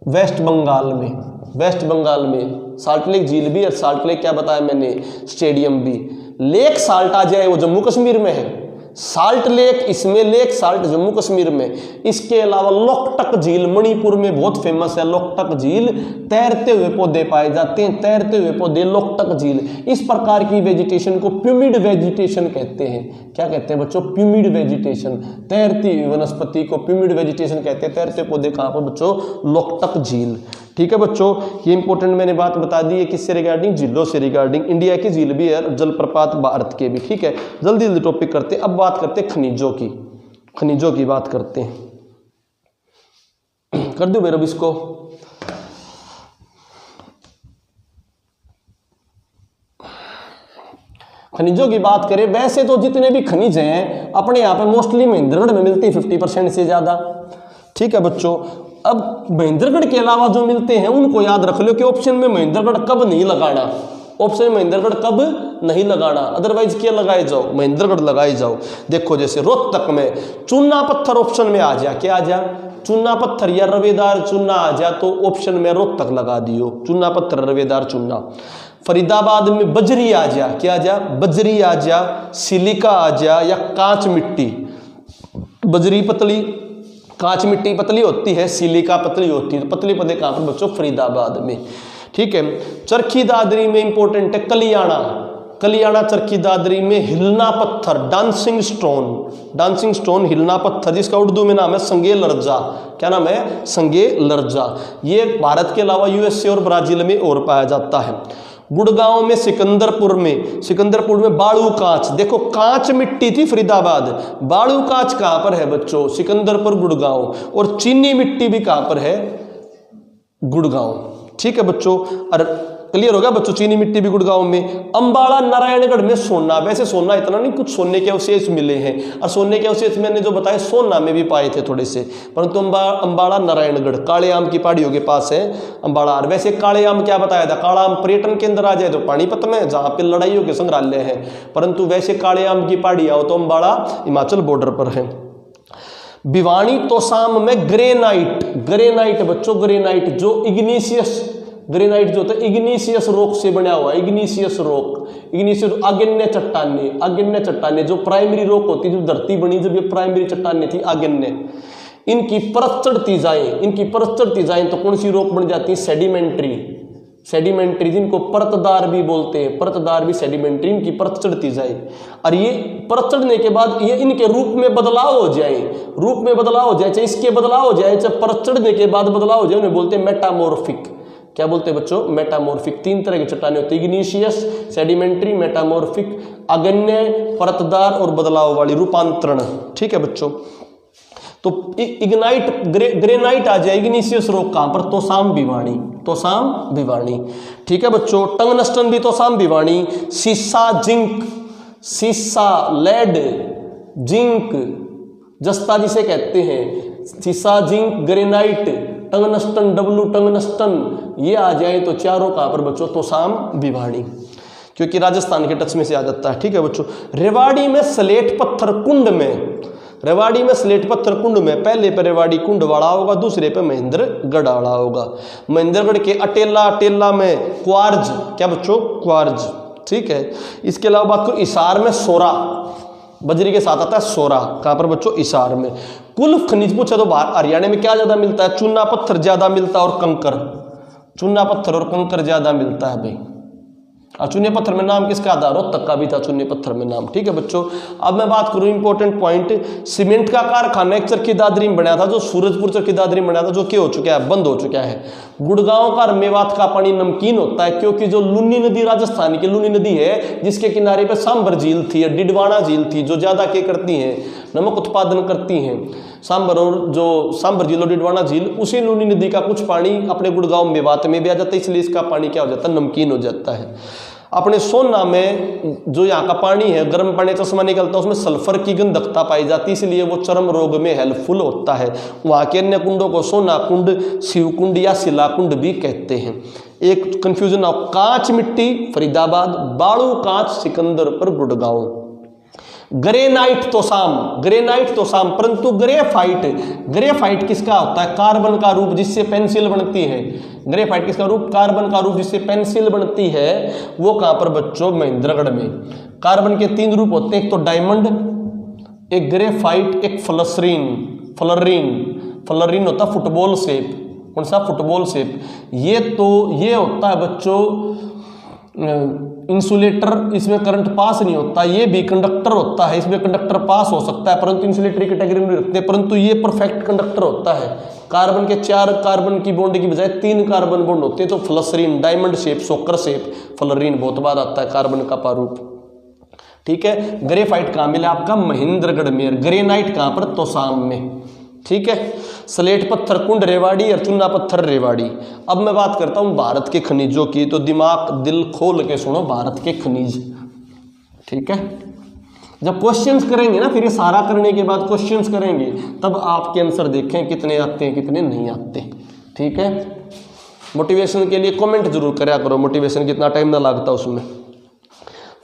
Speaker 1: वेस्ट बंगाल में, वेस्ट बंगाल में साल्ट लेक झील भी और साल्ट लेक क्या बताया मैंने? स्टेडियम भी। लेक साल्ट आ जाए वो जम्मू कश्मीर में है, साल्ट लेक, इसमें लेक साल्ट जम्मू कश्मीर में। इसके अलावा लोकटक झील मणिपुर में बहुत फेमस है, लोकटक झील, तैरते हुए पौधे पाए जाते हैं, तैरते हुए पौधे, लोकटक झील। इस प्रकार की वेजिटेशन को प्यूमिड वेजिटेशन कहते हैं। क्या कहते हैं बच्चों? प्यूमिड वेजिटेशन, तैरती हुई वनस्पति को प्यूमिड वेजिटेशन कहते हैं। तैरते पौधे कहाँ पर बच्चों? लोकटक झील, ठीक है बच्चों। ये इंपॉर्टेंट मैंने बात बता दी है, किससे रिगार्डिंग? झीलों से रिगार्डिंग। इंडिया की झील भी है, जलप्रपात भारत के भी, ठीक है। जल्दी जल्दी टॉपिक करते हैं। अब बात करते हैं खनिजों की, खनिजों की बात करते हैं। कर दूं मेरे अब इसको? खनिजों की बात करें, वैसे तो जितने भी खनिज हैं अपने यहाँ पे मोस्टली महेंद्रगढ़ में मिलते हैं 50% से ज्यादा, ठीक है बच्चों। अब महेंद्रगढ़ के अलावा जो मिलते हैं उनको याद रख लो कि ऑप्शन में महेंद्रगढ़ कब नहीं लगाना, ऑप्शन में महेंद्रगढ़ कब नहीं लगाना, अदरवाइज क्या लगाए जाओ? महेंद्रगढ़ लगाए जाओ। देखो जैसे रोहतक में चूना पत्थर ऑप्शन में आ जा, क्या आ जा? चूना पत्थर या रवेदार चूना आ जा, तो ऑप्शन में रोहतक लगा दियो, चूना पत्थर रवेदार चूना। फरीदाबाद में बजरी आ जा, क्या आ जा? बजरी आ जा, सिलिका आ जा, या कांच मिट्टी। बजरी पतली, कांच मिट्टी पतली होती है, सिलिका पतली होती है। पतली पौधे कहां पर बच्चों? फरीदाबाद में, ठीक है। चरखी दादरी में इंपॉर्टेंट है कलियाना, कलियाना चरखी दादरी में हिलना पत्थर, डांसिंग स्टोन, डांसिंग स्टोन हिलना पत्थर, जिसका उर्दू में नाम है संगे लर्जा। क्या नाम है? संगे लर्जा। ये भारत के अलावा यूएसए और ब्राजील में और पाया जाता है। गुड़गांव में, सिकंदरपुर में बालू कांच, देखो कांच मिट्टी थी फरीदाबाद, बालू कांच कहां पर है बच्चों? सिकंदरपुर, गुड़गांव। और चीनी मिट्टी भी कहां पर है? गुड़गांव, ठीक है बच्चों। और क्लियर हो गया बच्चों? चीनी मिट्टी भी गुड़गांव में। अंबाला नारायणगढ़ में सोना, वैसे सोना इतना नहीं, कुछ सोने के अवशेष मिले हैं, और सोने के अवशेष मैंने जो बताए सोना में भी पाए थे थोड़े से, परंतु अंबाला नारायणगढ़ काले आम की पहाड़ियों के पास है अंबाला। और वैसे काले आम क्या बताया था? काला आम पर्यटन के अंदर आ जाए तो पानीपत में, जहाँ पे लड़ाइयों के संग्रहालय है, परंतु वैसे काले आम की पहाड़ी आओ तो अंबाला हिमाचल बॉर्डर पर है। भिवानी तोसाम में ग्रेनाइट, ग्रेनाइट बच्चों, ग्रेनाइट जो इग्नीशियस, ग्रेनाइट जो होता है इग्नीशियस रॉक से बना हुआ है, इग्नीशियस रॉक, इग्नीशियस आग्नेय चट्टाने, आग्नेय चट्टाने जो प्राइमरी रॉक होती है, जो धरती बनी जब ये प्राइमरी चट्टाने थी आग्नेय, इनकी परत चढ़ती जाए, इनकी परत चढ़ती जाए तो कौन सी रॉक बन जाती है? सेडिमेंट्री, सेडिमेंट्री, जिनको परतदार भी बोलते हैं, परतदार भी सेडिमेंट्री, इनकी परत चढ़ती जाए। और ये परत चढ़ने के बाद ये इनके रूप में बदलाव हो जाए, रूप में बदलाव हो जाए, चाहे इसके बदलाव हो जाए, चाहे परत चढ़ने के बाद बदलाव हो जाए, उन्हें बोलते हैं मेटामॉर्फिक। क्या बोलते हैं बच्चों? मेटामॉर्फिक। तीन तरह की चट्टानें होती है, इग्नीशियस, सेडिमेंट्री, मेटामॉर्फिक, आग्नेय, परतदार और बदलाव वाली, रूपांतरण, ठीक है बच्चों। तो इग्नाइट, ग्रेनाइट आ जाए, इग्नीशियस रॉक कहां पर? तोसाम भिवानी, तोसाम भिवानी, ठीक है बच्चों। टंगस्टन भी तोसाम भिवानी। सीसा, जिंक, सीसा, लेड, जिंक, जस्ता जिसे कहते हैं, सीसा, zinc, granite, tungsten, W tungsten, ये आ जाए तो चारों कहां पर बच्चों? तोसाम भिवानी, क्योंकि राजस्थान के टच में से आ जाता है, ठीक है बच्चों। रेवाड़ी में स्लेट पत्थर कुंड में, रेवाड़ी में स्लेट पत्थर कुंड में पहले पे रेवाड़ी कुंड वाला होगा, दूसरे पे महेंद्रगढ़ वाला होगा। महेंद्रगढ़ के अटेला में क्वार्ज, क्या बच्चों, क्वार्ज, ठीक है। इसके अलावा बात करो इसार में सोरा, बजरी के साथ आता है सोरा, कहां पर बच्चों, इसार में। कुल खनिज पूछा तो बाहर हरियाणा में क्या ज्यादा मिलता है, चूना पत्थर ज्यादा मिलता है और कंकर, चूना पत्थर और कंकर ज्यादा मिलता है भाई। और चूने पत्थर में नाम किसका आता है, रोहतक का भी था चूने पत्थर में नाम, ठीक है बच्चों। अब मैं बात करूं इंपॉर्टेंट पॉइंट, सीमेंट का कारखाना एक चरखी दादरी में बनाया था, जो सूरजपुर चरखी दादरी में बनाया था, जो क्या हो चुका है, बंद हो चुका है। गुड़गांव का मेवात का पानी नमकीन होता है, क्योंकि जो लुनी नदी, राजस्थान की लुनी नदी है, जिसके किनारे पे सांबर झील थी, डिडवाना झील थी, जो ज्यादा क्या करती है, नमक उत्पादन करती हैं, सांबर, और जो सांबर झील और डिडवाना झील, उसी लुनी नदी का कुछ पानी अपने गुड़गांव मेवात में भी आ जाता है, इसलिए इसका पानी क्या हो जाता है, नमकीन हो जाता है। अपने सोना में जो यहाँ का पानी है, गर्म पानी चश्मा निकलता है, उसमें सल्फर की गंधकता पाई जाती है, इसलिए वो चर्म रोग में हेल्पफुल होता है। वहाँ के अन्य कुंडों को सोना कुंड, शिव कुंड या शिला कुंड भी कहते हैं। एक कंफ्यूजन हो, कांच मिट्टी फरीदाबाद, बालू कांच सिकंदरपुर गुड़गांव, ग्रेनाइट तो साम, परंतु ग्रेफाइट किसका होता है, कार्बन का रूप जिससे पेंसिल बनती है। ग्रेफाइट किसका रूप, कार्बन का रूप जिससे पेंसिल बनती है, वो कहां पर बच्चों, महेंद्रगढ़ में। कार्बन के 3 रूप होते हैं, एक तो डायमंड, एक ग्रेफाइट, एक फ्लोरीन होता है फुटबॉल शेप, कौन सा, फुटबॉल शेप। ये होता है बच्चों इंसुलेटर, इसमें करंट पास नहीं होता। ये भी कंडक्टर होता है, इसमें कंडक्टर पास हो सकता है, परंतु इंसुलेटर की कैटेगरी में रखते हैं, परंतु ये परफेक्ट कंडक्टर होता है। कार्बन के 4 कार्बन की बॉन्ड की बजाय 3 कार्बन बॉन्ड होते हैं, तो फ्लोरीन, डायमंड शेप, सोकर शेप, फ्लोरीन बहुत बार आता है, कार्बन का प्रारूप, ठीक है। ग्रेफाइट कहां मिला आपका, महेंद्रगढ़ में। ग्रेनाइट कहां पर, तोसाम में, ठीक है। स्लेट पत्थर कुंड रेवाड़ी और चूना पत्थर रेवाड़ी। अब मैं बात करता हूं भारत के खनिजों की, तो दिमाग दिल खोल के सुनो, भारत के खनिज, ठीक है। जब क्वेश्चंस करेंगे ना, फिर ये सारा करने के बाद क्वेश्चंस करेंगे, तब आपके आंसर देखें कितने आते हैं कितने नहीं आते, ठीक है। मोटिवेशन के लिए कमेंट जरूर करा करो, मोटिवेशन कितना टाइम ना लगता उसमें।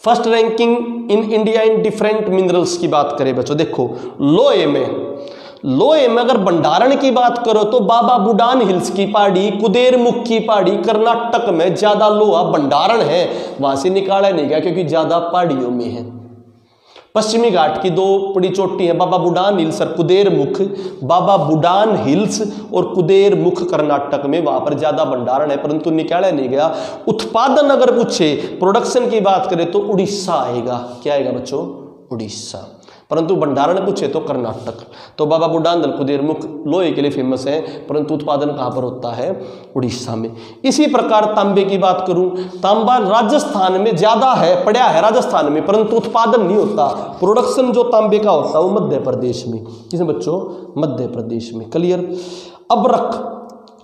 Speaker 1: First ranking in India in different minerals की बात करें बच्चों, देखो लोहे में अगर भंडारण की बात करो तो बाबा बुडान हिल्स की पहाड़ी, कुदेरमुख की पहाड़ी, कर्नाटक में ज्यादा लोहा भंडारण है, वहां से निकाला नहीं गया क्योंकि ज्यादा पहाड़ियों में है। पश्चिमी घाट की 2 बड़ी चोटी है, बाबा बुडान हिल्स और कुदेरमुख। बाबा बुडान हिल्स और कुदेरमुख कर्नाटक में, वहां पर ज्यादा भंडारण है, परंतु निकाला नहीं गया। उत्पादन अगर पूछे, प्रोडक्शन की बात करें तो उड़ीसा आएगा। क्या आएगा बच्चों, उड़ीसा। परंतु भंडारण पूछे तो कर्नाटक। तो बाबा बुडान दल कुदेरमुख लोहे के लिए फेमस है, परंतु उत्पादन कहां पर होता है, उड़ीसा में। इसी प्रकार तांबे की बात करूं, तांबा राजस्थान में ज्यादा है, पड़ा है राजस्थान में, परंतु उत्पादन नहीं होता। प्रोडक्शन जो तांबे का होता है वो मध्य प्रदेश में। किसमें बच्चों, मध्य प्रदेश में। क्लियर।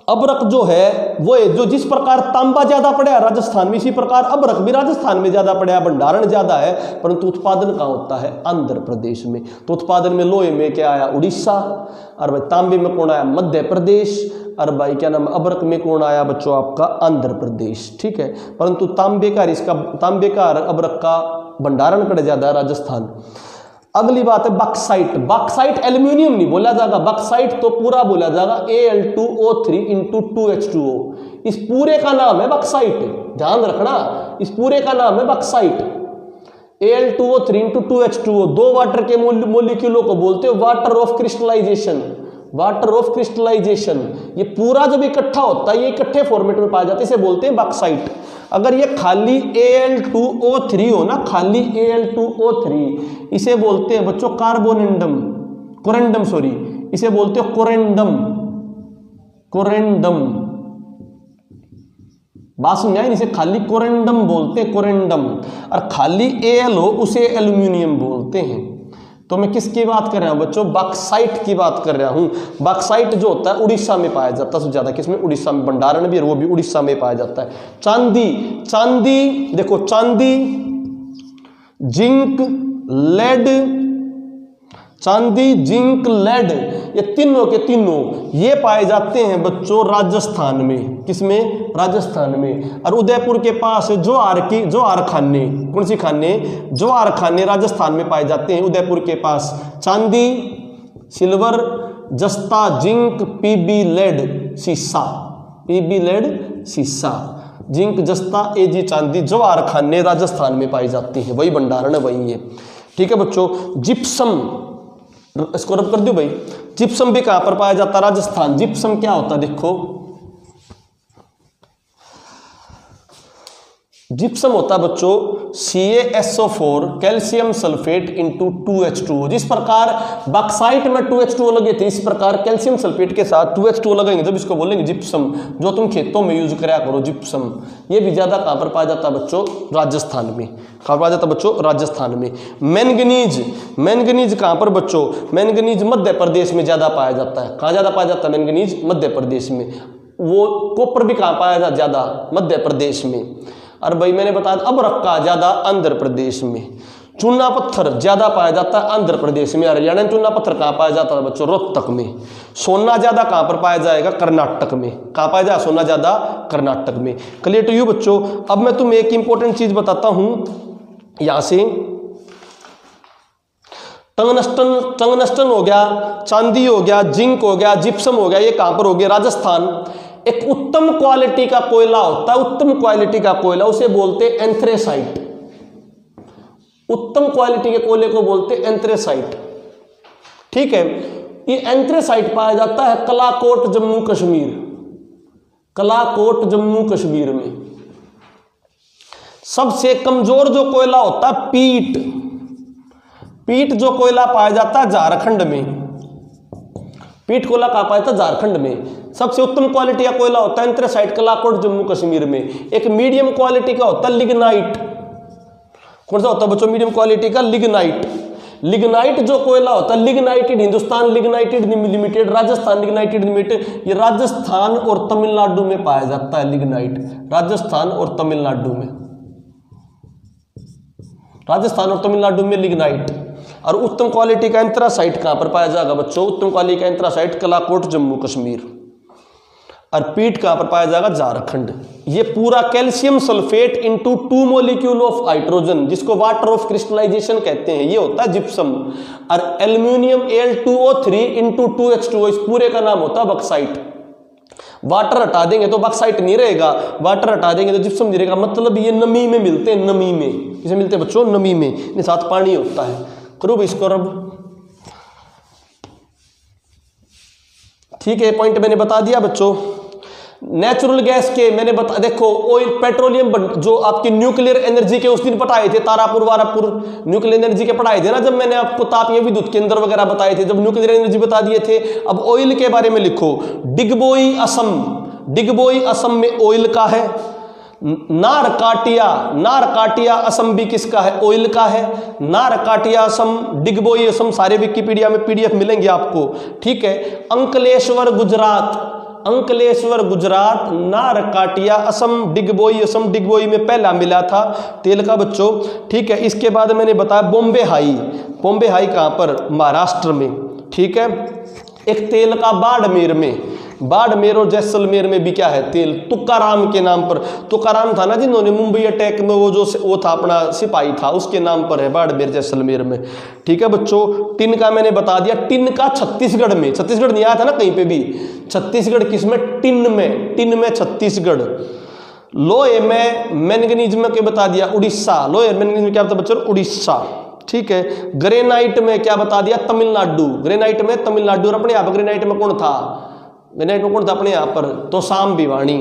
Speaker 1: अबरक जो है वो है, जो जिस प्रकार तांबा ज्यादा पड़ा है राजस्थान में, इसी प्रकार अबरक भी राजस्थान में ज्यादा पड़ा है, भंडारण ज्यादा है, परंतु उत्पादन कहां होता है, आंध्र प्रदेश में। तो उत्पादन में लोहे में क्या आया, उड़ीसा, और भाई तांबे में कौन आया, मध्य प्रदेश, और भाई क्या नाम, अबरक में कौन आया बच्चों, आपका आंध्र प्रदेश, ठीक है। परंतु तांबे का अबरक का भंडारण कर ज्यादा है राजस्थान। अगली बात है बॉक्साइट एल्यूमिनियम नहीं बोला जाएगा, बॉक्साइट तो पूरा बोला जाएगा Al2O3 × 2H2O। इस पूरे का नाम है बॉक्साइट, ध्यान रखना, इस पूरे का नाम है बॉक्साइट। Al2O3 × 2H2O, 2 वाटर के मोलिक्यूलों को बोलते हैं वाटर ऑफ क्रिस्टलाइजेशन। ये पूरा जब इकट्ठा होता है, ये इकट्ठे फॉर्मेट में पाया जाता है, इसे बोलते हैं बॉक्साइट। अगर ये खाली Al2O3 हो ना, खाली Al2O3, इसे बोलते हैं बच्चों कोरेंडम, इसे बोलते हैं कोरेंडम। बात समझ आई, इसे खाली कोरेंडम बोलते हैं, कोरेंडम। और खाली Al हो उसे एल्यूमिनियम बोलते हैं। तो मैं किसकी बात कर रहा हूं बच्चों, बॉक्साइट की बात कर रहा हूं। बॉक्साइट जो होता है उड़ीसा में पाया जाता है सबसे ज्यादा, किसमें, उड़ीसा में। भंडारण भी है, वो भी उड़ीसा में पाया जाता है। चांदी देखो, चांदी, जिंक, लेड, ये तीनों के तीनों ये पाए जाते हैं बच्चों राजस्थान में। किसमें, राजस्थान में। और उदयपुर के पास ज्वार खाने, कौन सी खाने, ज्वार खाने राजस्थान में पाए जाते हैं। उदयपुर के पास चांदी, सिल्वर, जस्ता, जिंक, पीबी लेड, सीसा, पीबी लेड, सीसा, जिंक, जस्ता, एजी चांदी, जवाहर खाने राजस्थान में पाई जाती है, वही भंडारण है वही है। ठीक है बच्चों, जिप्सम, इसको रब कर दो भाई, जिप्सम भी कहां पर पाया जाता है? राजस्थान। जिप्सम क्या होता है देखो, जिप्सम होता है बच्चों CaSO4 calcium sulphate into 2H2O। जिस प्रकार बॉक्साइट में 2H2O लगे थे, इस प्रकार कैल्शियम सल्फेट के साथ 2H2O लगेंगे, जब इसको बोलेंगे जिप्सम, जो तुम खेतों में यूज कराया करो जिप्सम। ये भी ज्यादा कहां पर पाया जाता है बच्चों? राजस्थान में। कहां पाया जाता है बच्चों? राजस्थान में। मैंगनीज, मैंगनीज कहां पर बच्चों? मैंगनीज मध्य प्रदेश में ज्यादा पाया जाता है। कहां ज्यादा पाया जाता है मैंगनीज? मध्य प्रदेश में। वो कॉपर भी कहां पाया जाता ज्यादा? मध्य प्रदेश में। और भाई मैंने बताया अबरक का ज्यादा आंध्र प्रदेश में। चूना पत्थर ज्यादा पाया जाता है आंध्र प्रदेश में। हरियाणा में चूना पत्थर कहां पाया जाता है बच्चों? रोहतक में। सोना ज्यादा कहां पर पाया जाएगा? कर्नाटक में। कहां पाया जाएगा सोना ज्यादा? कर्नाटक में। क्लियर टू यू बच्चों? अब मैं तुम्हें एक इंपॉर्टेंट चीज बताता हूं यहां से, टंगस्टन हो गया, चांदी हो गया, जिंक हो गया, जिप्सम हो गया, ये कहां पर हो गया? राजस्थान। एक उत्तम क्वालिटी का कोयला होता है, उत्तम क्वालिटी का कोयला, उसे बोलते हैं एंथ्रेसाइट। उत्तम क्वालिटी के कोयले को बोलते हैं एंथ्रेसाइट। ठीक है, ये एंथ्रेसाइट पाया जाता है कलाकोट जम्मू कश्मीर। कलाकोट जम्मू कश्मीर में। सबसे कमजोर जो कोयला होता है पीट, पीट जो कोयला पाया जाता है झारखंड में। पीट कोयला कहां पाया जाता है? झारखंड में। सबसे उत्तम क्वालिटी का कोयला होता है एंथ्रेसाइट, कलाकोट जम्मू कश्मीर में। एक मीडियम क्वालिटी का होता है लिग्नाइट। कौन सा होता है बच्चों? मीडियम क्वालिटी का लिग्नाइट। लिग्नाइट जो कोयला होता है, लिग्नाइटेड, हिंदुस्तान लिग्नाइटेड लिमिटेड, राजस्थान लिग्नाइटेड लिमिटेड, ये राजस्थान और तमिलनाडु में पाया जाता है लिग्नाइट। राजस्थान और तमिलनाडु में, राजस्थान और तमिलनाडु में लिग्नाइट। और उत्तम क्वालिटी का एंथ्रासाइट कहां पर पाया जाएगा बच्चों? उत्तम क्वालिटी का एंथ्रासाइट कलाकोट जम्मू कश्मीर। और पीट कहां पर पाया जाएगा? झारखंड। ये पूरा calcium sulphate into 2 molecule of hydrogen, जिसको वाटर ऑफ क्रिस्टलाइजेशन कहते हैं, ये होता है जिप्सम। और एल्यूमिनियम Al2O3 इंटू 2H2O, इस पूरे का नाम होता है बॉक्साइट। वाटर हटा देंगे तो बॉक्साइट नहीं रहेगा, वाटर हटा देंगे तो जिप्सम नहीं रहेगा। मतलब ये नमी में मिलते हैं, नमी में। किसे मिलते हैं बच्चों? नमी में। इनके साथ पानी होता है। करो इसको रब। ठीक है, पॉइंट मैंने बता दिया बच्चों। नेचुरल गैस के मैंने बता, देखो ऑयल, पेट्रोलियम, जो आपकी न्यूक्लियर एनर्जी के उस दिन पढ़ाए थे, तारापुर वारापुर न्यूक्लियर एनर्जी के पढ़ाए थे ना, जब मैंने आपको तापीय विद्युत केंद्र वगैरह बताए थे, जब न्यूक्लियर एनर्जी बता दिए थे। अब ऑयल के बारे में लिखो। डिगबोई असम, डिगबोई असम में ऑयल का है। नारकाटिया, नारकाटिया असम भी किसका है? ऑयल का है। नारकाटिया असम, डिगबोई असम, सारे विकिपीडिया में PDF मिलेंगे आपको। ठीक है। अंकलेश्वर गुजरात, अंकलेश्वर गुजरात, नारकाटिया असम, डिगबोई असम, डिगबोई में पहला मिला था तेल का बच्चों। ठीक है। इसके बाद मैंने बताया बॉम्बे हाई, बॉम्बे हाई कहां पर? महाराष्ट्र में। ठीक है। एक तेल का बाड़मेर में, बाड़मेर और जैसलमेर में भी क्या है? तेल। तुकाराम के नाम पर, तुकाराम था ना जिन्होंने मुंबई अटैक में वो था अपना सिपाही था, उसके नाम पर है बाड़मेर जैसलमेर में। ठीक है बच्चों। टिन का मैंने बता दिया, टिन का छत्तीसगढ़ में, छत्तीसगढ़ नहीं आया था ना कहीं पे भी, छत्तीसगढ़ किसमें? टिन में, टिन में छत्तीसगढ़। लोहे में मैंगनीज में क्या बता दिया? उड़ीसा। लोहे मैंगनीज में क्या बता बच्चों? उड़ीसा। ठीक है। ग्रेनाइट में क्या बता दिया? तमिलनाडु। ग्रेनाइट में तमिलनाडु। और अपने यहाँ पर ग्रेनाइट में कौन था? ग्रेनाइट में कौन था अपने यहाँ पर? तो साम भिवानी।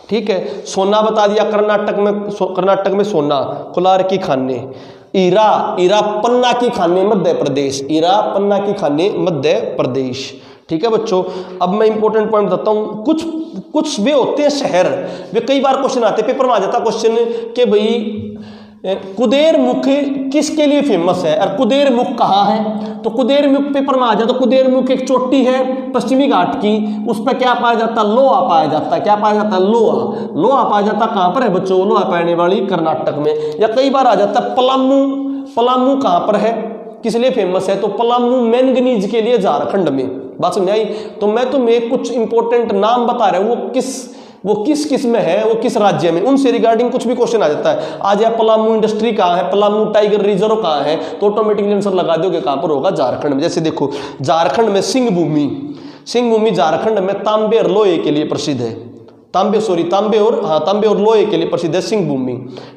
Speaker 1: ठीक है। सोना बता दिया, कर्नाटक में, कर्नाटक में सोना, कोलार की खाने। ईरा, ईरा पन्ना की खाने, मध्य प्रदेश। ईरा पन्ना की खाने, मध्य प्रदेश। ठीक है बच्चों। अब मैं इंपॉर्टेंट पॉइंट बताता हूँ। कुछ वे होते हैं शहर, वे कई बार क्वेश्चन आते हैं, पेपर में आ जाता क्वेश्चन कि भाई कुदेर मुख किसके लिए फेमस है और कुदेर मुख कहाँ है? तो कुदेर मुख पेपर में आ जाए तो कुदेर मुख एक चोटी है पश्चिमी घाट की, उस पर क्या पाया जाता है? लोहा पाया जाता है। क्या पाया जाता है? लोहा। लोहा पाया जाता है कहाँ पर है बच्चों? लोहा पाने वाली कर्नाटक में। या कई बार आ जाता है पलामू। पलामू कहाँ पर है, किस लिए फेमस है? तो पलामू मैंगनीज के लिए झारखंड में। बात समझ आई? तो मैं तुम्हें कुछ इंपॉर्टेंट नाम बता रहा हूँ, वो किस वो किस किस में है, वो किस राज्य में, उनसे रिगार्डिंग कुछ भी क्वेश्चन आ जाता है। आज या पलामू इंडस्ट्री कहाँ है, पलामू टाइगर रिजर्व कहाँ है, तो ऑटोमेटिकली आंसर लगा दोगे कहाँ पर होगा, झारखंड में। जैसे देखो झारखंड में सिंह भूमि झारखंड में तांबे और लोहे के लिए प्रसिद्ध है। तांबे और लोहे के लिए प्रसिद्ध है सिंह भूमि।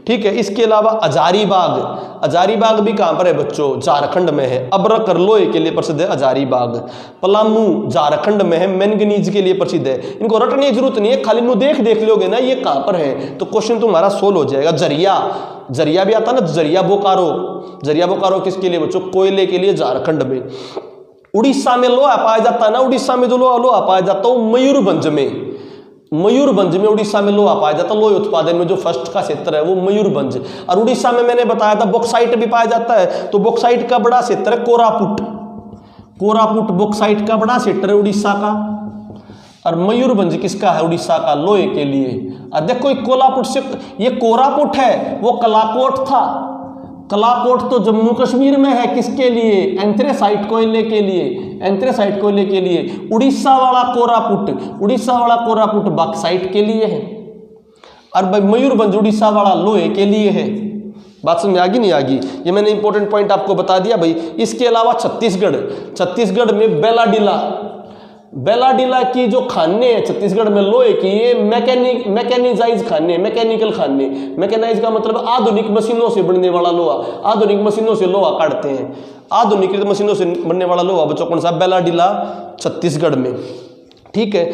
Speaker 1: ठीक है, इसके अलावा हजारीबाग भी कहां पर है बच्चों, झारखंड में है। अबरक और लोहे के लिए प्रसिद्ध है हजारीबाग। पलामू झारखंड में है, मैंगनीज के लिए प्रसिद्ध है। इनको रटने की जरूरत नहीं है, खाली नु देख लोगे ना ये कहां पर है तो क्वेश्चन तुम्हारा सोल्व हो जाएगा। जरिया भी आता ना, जरिया बोकारो किसके लिए बच्चों, कोयले के लिए, झारखंड में। उड़ीसा में लोहा पाया जाता है ना, उड़ीसा में जो लोहा पाया जाता है मयूरभंज में उड़ीसा में लोहा पाया जाता है। लोहे उत्पादन में जो फर्स्ट का क्षेत्र है वो मयूरभंज। और उड़ीसा में मैंने बताया था बॉक्साइट भी पाया जाता है, तो बॉक्साइट का बड़ा क्षेत्र है कोरापुट बॉक्साइट का बड़ा क्षेत्र है उड़ीसा का। और मयूरभंज किसका है, उड़ीसा का, लोहे के लिए। और देखो कोलापुट से ये कोरापुट है, वो कलाकोट था। कलाकोट तो जम्मू कश्मीर में है, किसके लिए, एंथ्रेसाइट कोयले के लिए। उड़ीसा वाला कोरापुट बॉक्साइट के लिए है। और भाई मयूरभंज उड़ीसा वाला लोहे के लिए है। बात समझ में आ गई नहीं आ गई, ये मैंने इंपॉर्टेंट पॉइंट आपको बता दिया भाई। इसके अलावा छत्तीसगढ़ में बेलाडीला की जो खाने हैं छत्तीसगढ़ में लोहे की, ये मैकेनिजाइज खाने, मैकेनिकल खाने। मैकेनाइज का मतलब आधुनिक मशीनों से बनने वाला लोहा, आधुनिक मशीनों से लोहा काटते हैं, आधुनिक मशीनों से बनने वाला लोहा बच्चों कौन सा, बेलाडीला छत्तीसगढ़ में। ठीक है,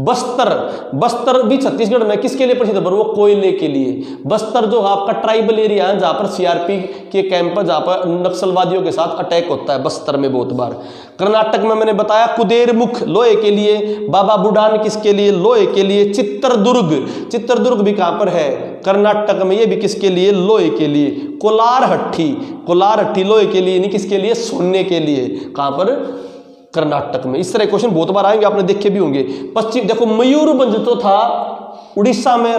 Speaker 1: बस्तर भी छत्तीसगढ़ में किसके लिए प्रसिद्ध है, वो कोयले के लिए। बस्तर जो आपका ट्राइबल एरिया है, जहां पर सीआरपी के कैंप, जहां पर नक्सलवादियों के साथ अटैक होता है, बस्तर में बहुत बार। कर्नाटक में मैंने बताया कुदेरमुख लोहे के लिए, बाबा बुडान किसके लिए, लोहे के लिए। चित्रदुर्ग भी कहां पर है, कर्नाटक में, ये भी किसके लिए, लोहे के लिए। कोलारहट्टी लोहे के लिए, नहीं किसके लिए, सोने के लिए। कहां पर, कर्नाटक में। इस तरह क्वेश्चन बहुत बार आएंगे, आपने देखे भी होंगे। पश्चिम देखो मयूरभंज तो था उड़ीसा में,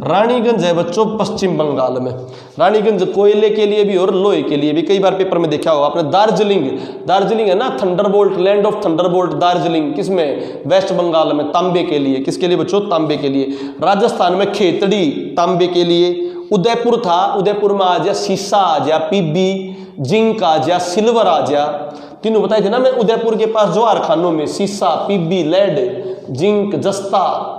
Speaker 1: रानीगंज है बच्चों पश्चिम बंगाल में। रानीगंज कोयले के लिए भी और लोहे के लिए भी, कई बार पेपर में देखा होगा आपने। दार्जिलिंग है ना, Thunderbolt, land of Thunderbolt Darjeeling, किसमें, वेस्ट बंगाल में, तांबे के लिए। किसके लिए बच्चों, तांबे के लिए। राजस्थान में खेतड़ी तांबे के लिए। उदयपुर था, उदयपुर में आ जाए शीशा, आ जाए पीबी, जिंक आ जा, सिल्वर आ जा। तीनों बताए थे ना मैं, उदयपुर के पास जवाहर खानों में शीशा, पीबी, लेड, जिंक, जस्ता,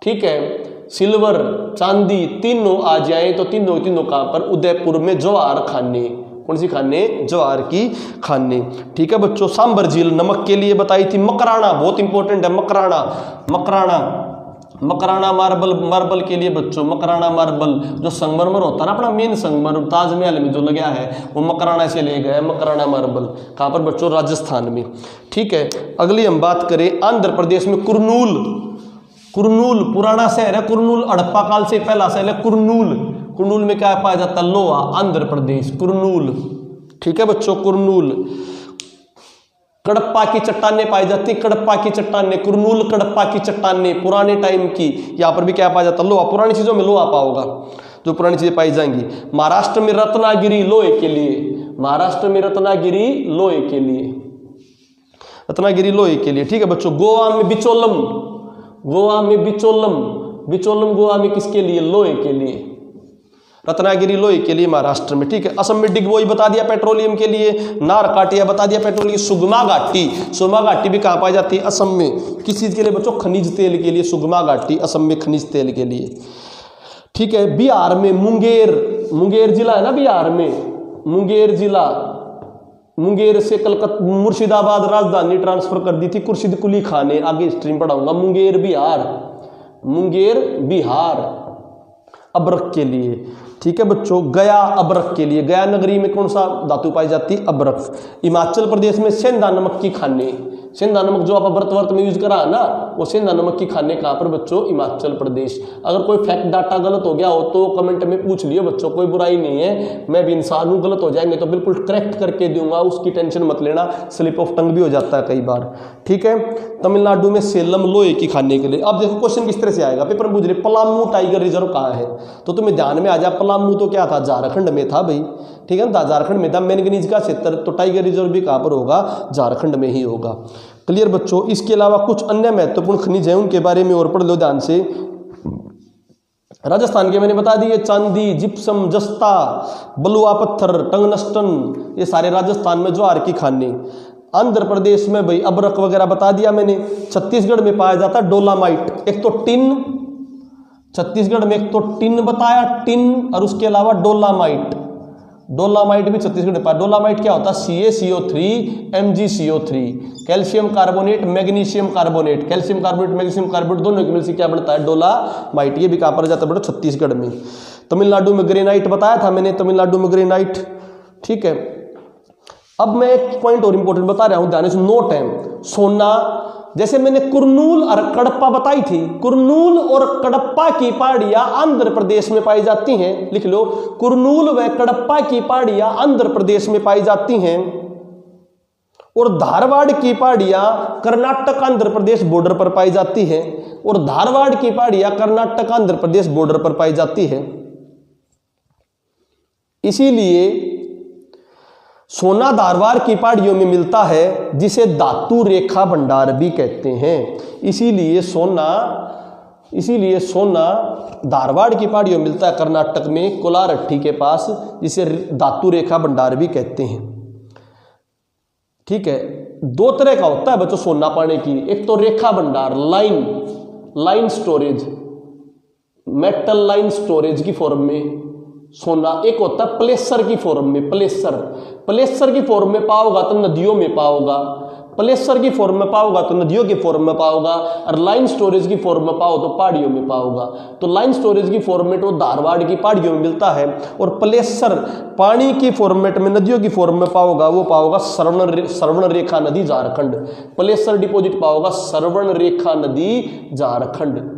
Speaker 1: ठीक है, सिल्वर, चांदी, तीनों आ जाए तो तीनों कहां पर, उदयपुर में जवाहर खाने। कौन सी खाने, जवाहर की खाने। ठीक है बच्चों, सांबर झील नमक के लिए बताई थी। मकराना बहुत इंपॉर्टेंट है, मकराना मार्बल के लिए बच्चों। मकराना मार्बल जो संगमरमर होता है ना, अपना मेन संगमरमर ताजमहल में जो लगा है, वो मकराना से ले गए। मकराना मार्बल कहाँ पर बच्चों, राजस्थान में। ठीक है, अगली हम बात करें आंध्र प्रदेश में, कुरनूल पुराना शहर है। कुरनूल हड़प्पा काल से पहला शहर है कुरनूल में क्या पाया जाता है, लोहा। आंध्र प्रदेश, कुरनूल। ठीक है बच्चों, कुरनूल। कडप्पा की चट्टानें पाई जाती, कुरनूल कडप्पा की चट्टानें पुराने टाइम की। यहां पर भी क्या पाया जाता, लोहा। पुरानी चीजों में लोहा पाओगा, जो पुरानी चीजें पाई जाएंगी। महाराष्ट्र में रत्नागिरी लोहे के लिए, ठीक है बच्चों। गोवा में बिचोलम गोवा में किसके लिए, लोहे के लिए। रत्नागिरी लोहे के लिए महाराष्ट्र में। ठीक है, असम में डिगबोई बता दिया पेट्रोलियम के लिए। नारकाटिया बता दिया पेट्रोलियम। सुगमा घाटी भी कहां पाई जाती है, असम में। किस चीज के लिए बच्चों, खनिज तेल के लिए। सुगमा घाटी असम में खनिज तेल के लिए। ठीक है, बिहार में मुंगेर जिला है ना, बिहार में मुंगेर जिला। मुंगेर से कलकत्ता, मुर्शिदाबाद राजधानी ट्रांसफर कर दी थी खुर्शीद कुली खान ने। आगे स्ट्रीम पढ़ाऊंगा। मुंगेर बिहार अबरक के लिए। ठीक है बच्चों, गया अबरक के लिए। गया नगरी में कौन सा धातु पाई जाती है, अबरक। हिमाचल प्रदेश में सेंधा नमक की खाने। सेंधा नमक जो आप व्रत में यूज करा है ना, वो सेंधा नमक की खाने कहां पर बच्चों, हिमाचल प्रदेश। अगर कोई फैक्ट डाटा गलत हो गया हो तो कमेंट में पूछ लियो बच्चों, कोई बुराई नहीं है, मैं भी इंसान हूं, गलत हो जाएंगे तो बिल्कुल करेक्ट करके दूंगा, उसकी टेंशन मत लेना। स्लिप ऑफ टंग भी हो जाता है कई बार। ठीक है, तमिलनाडु में सेलम लोहे की खाने के लिए। अब देखो क्वेश्चन किस तरह से आएगा, पेपर में पूछ रहे पलामू टाइगर रिजर्व कहाँ है, तो तुम्हें ध्यान में आ जा, पलामू तो क्या था, झारखंड में था भाई। ठीक है ना, झारखंड में था। मैंगनीज का क्षेत्र, तो टाइगर रिजर्व भी कहां पर होगा, झारखंड में ही होगा। क्लियर बच्चों। इसके अलावा कुछ अन्य महत्वपूर्ण खनिज हैं, उनके बारे में और पढ़ लो ध्यान से। राजस्थान के मैंने बता दिए, चांदी, जिप्सम, जस्ता, बलुआ पत्थर, टंगस्टन, ये सारे राजस्थान में ज्वार की खाने। आंध्र प्रदेश में भाई अबरक वगैरह बता दिया मैंने। छत्तीसगढ़ में पाया जाता है डोलामाइट, एक तो टिन, छत्तीसगढ़ में एक तो टिन बताया, टिन, और उसके अलावा डोलामाइट, डोलामाइट भी छत्तीसगढ़ में पाया। डोलामाइट क्या होता है? CaCO3 MgCO3, calcium carbonate, magnesium carbonate, calcium carbonate magnesium carbonate दोनों की मिल से क्या बनता है? डोलामाइट। ये भी कहाँ पर जाता है बेटा? छत्तीसगढ़ में। तमिलनाडु में ग्रेनाइट बताया था मैंने, तमिलनाडु में ग्रेनाइट, ठीक है। अब मैं एक पॉइंट और इंपॉर्टेंट बता रहा हूं, ध्यान से नोट है। सोना, जैसे मैंने कुरनूल और कडप्पा बताई थी, कुरनूल और कडप्पा की पहाड़ियां आंध्र प्रदेश में पाई जाती हैं, लिख लो, कुरनूल व कडप्पा की पहाड़ियां आंध्र प्रदेश में पाई जाती हैं, और धारवाड़ की पहाड़ियां कर्नाटक आंध्र प्रदेश बॉर्डर पर पाई जाती है, और धारवाड़ की पहाड़ियां कर्नाटक आंध्र प्रदेश बॉर्डर पर पाई जाती है। इसीलिए सोना धारवाड़ की पहाड़ियों में मिलता है, जिसे धातु रेखा भंडार भी कहते हैं। इसीलिए सोना धारवाड़ की पहाड़ियों में मिलता है, कर्नाटक में कोलारट्टी के पास, जिसे धातु रेखा भंडार भी कहते हैं, ठीक है। दो तरह का होता है बच्चों सोना पाने की, एक तो रेखा भंडार, line storage, metal line storage की फॉर्म में सोना, एक होता है प्लेसर की फॉर्म में, प्लेसर की फॉर्म में पाओगा तो नदियों में पाओगा, प्लेसर की फॉर्म में पाओगा तो नदियों की फॉर्म में पाओगा, और लाइन स्टोरेज की फॉर्म में पाओ तो पहाड़ियों में पाओगा। तो लाइन स्टोरेज की फॉर्मेट वो धारवाड़ की पहाड़ियों में मिलता है, और प्लेसर पानी की फॉर्मेट में नदियों की फॉर्म में पाओगा, वो पाओगा श्रवण रेखा नदी झारखंड। प्लेसर डिपॉजिट पाओगा श्रवण रेखा नदी झारखंड।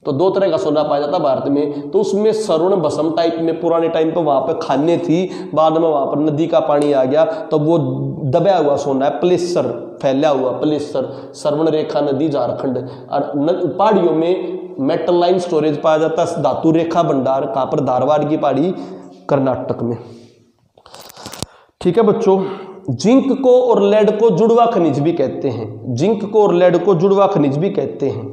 Speaker 1: तो दो तरह का सोना पाया जाता भारत में। तो उसमें सरुण भस्म टाइप में पुराने टाइम पर वहां पर खाने थी, बाद में वहां पर नदी का पानी आ गया, तो वो दबा हुआ सोना है, प्लेसर, फैला हुआ प्लेसर, श्रवण रेखा नदी झारखंड। और पहाड़ियों में मेटल लाइन स्टोरेज पाया जाता है, धातु रेखा भंडार कहां पर? धारवाड़ की पहाड़ी, कर्नाटक में, ठीक है बच्चों। जिंक को और लेड को जुड़वा खनिज भी कहते हैं, जिंक को और लेड को जुड़वा खनिज भी कहते हैं।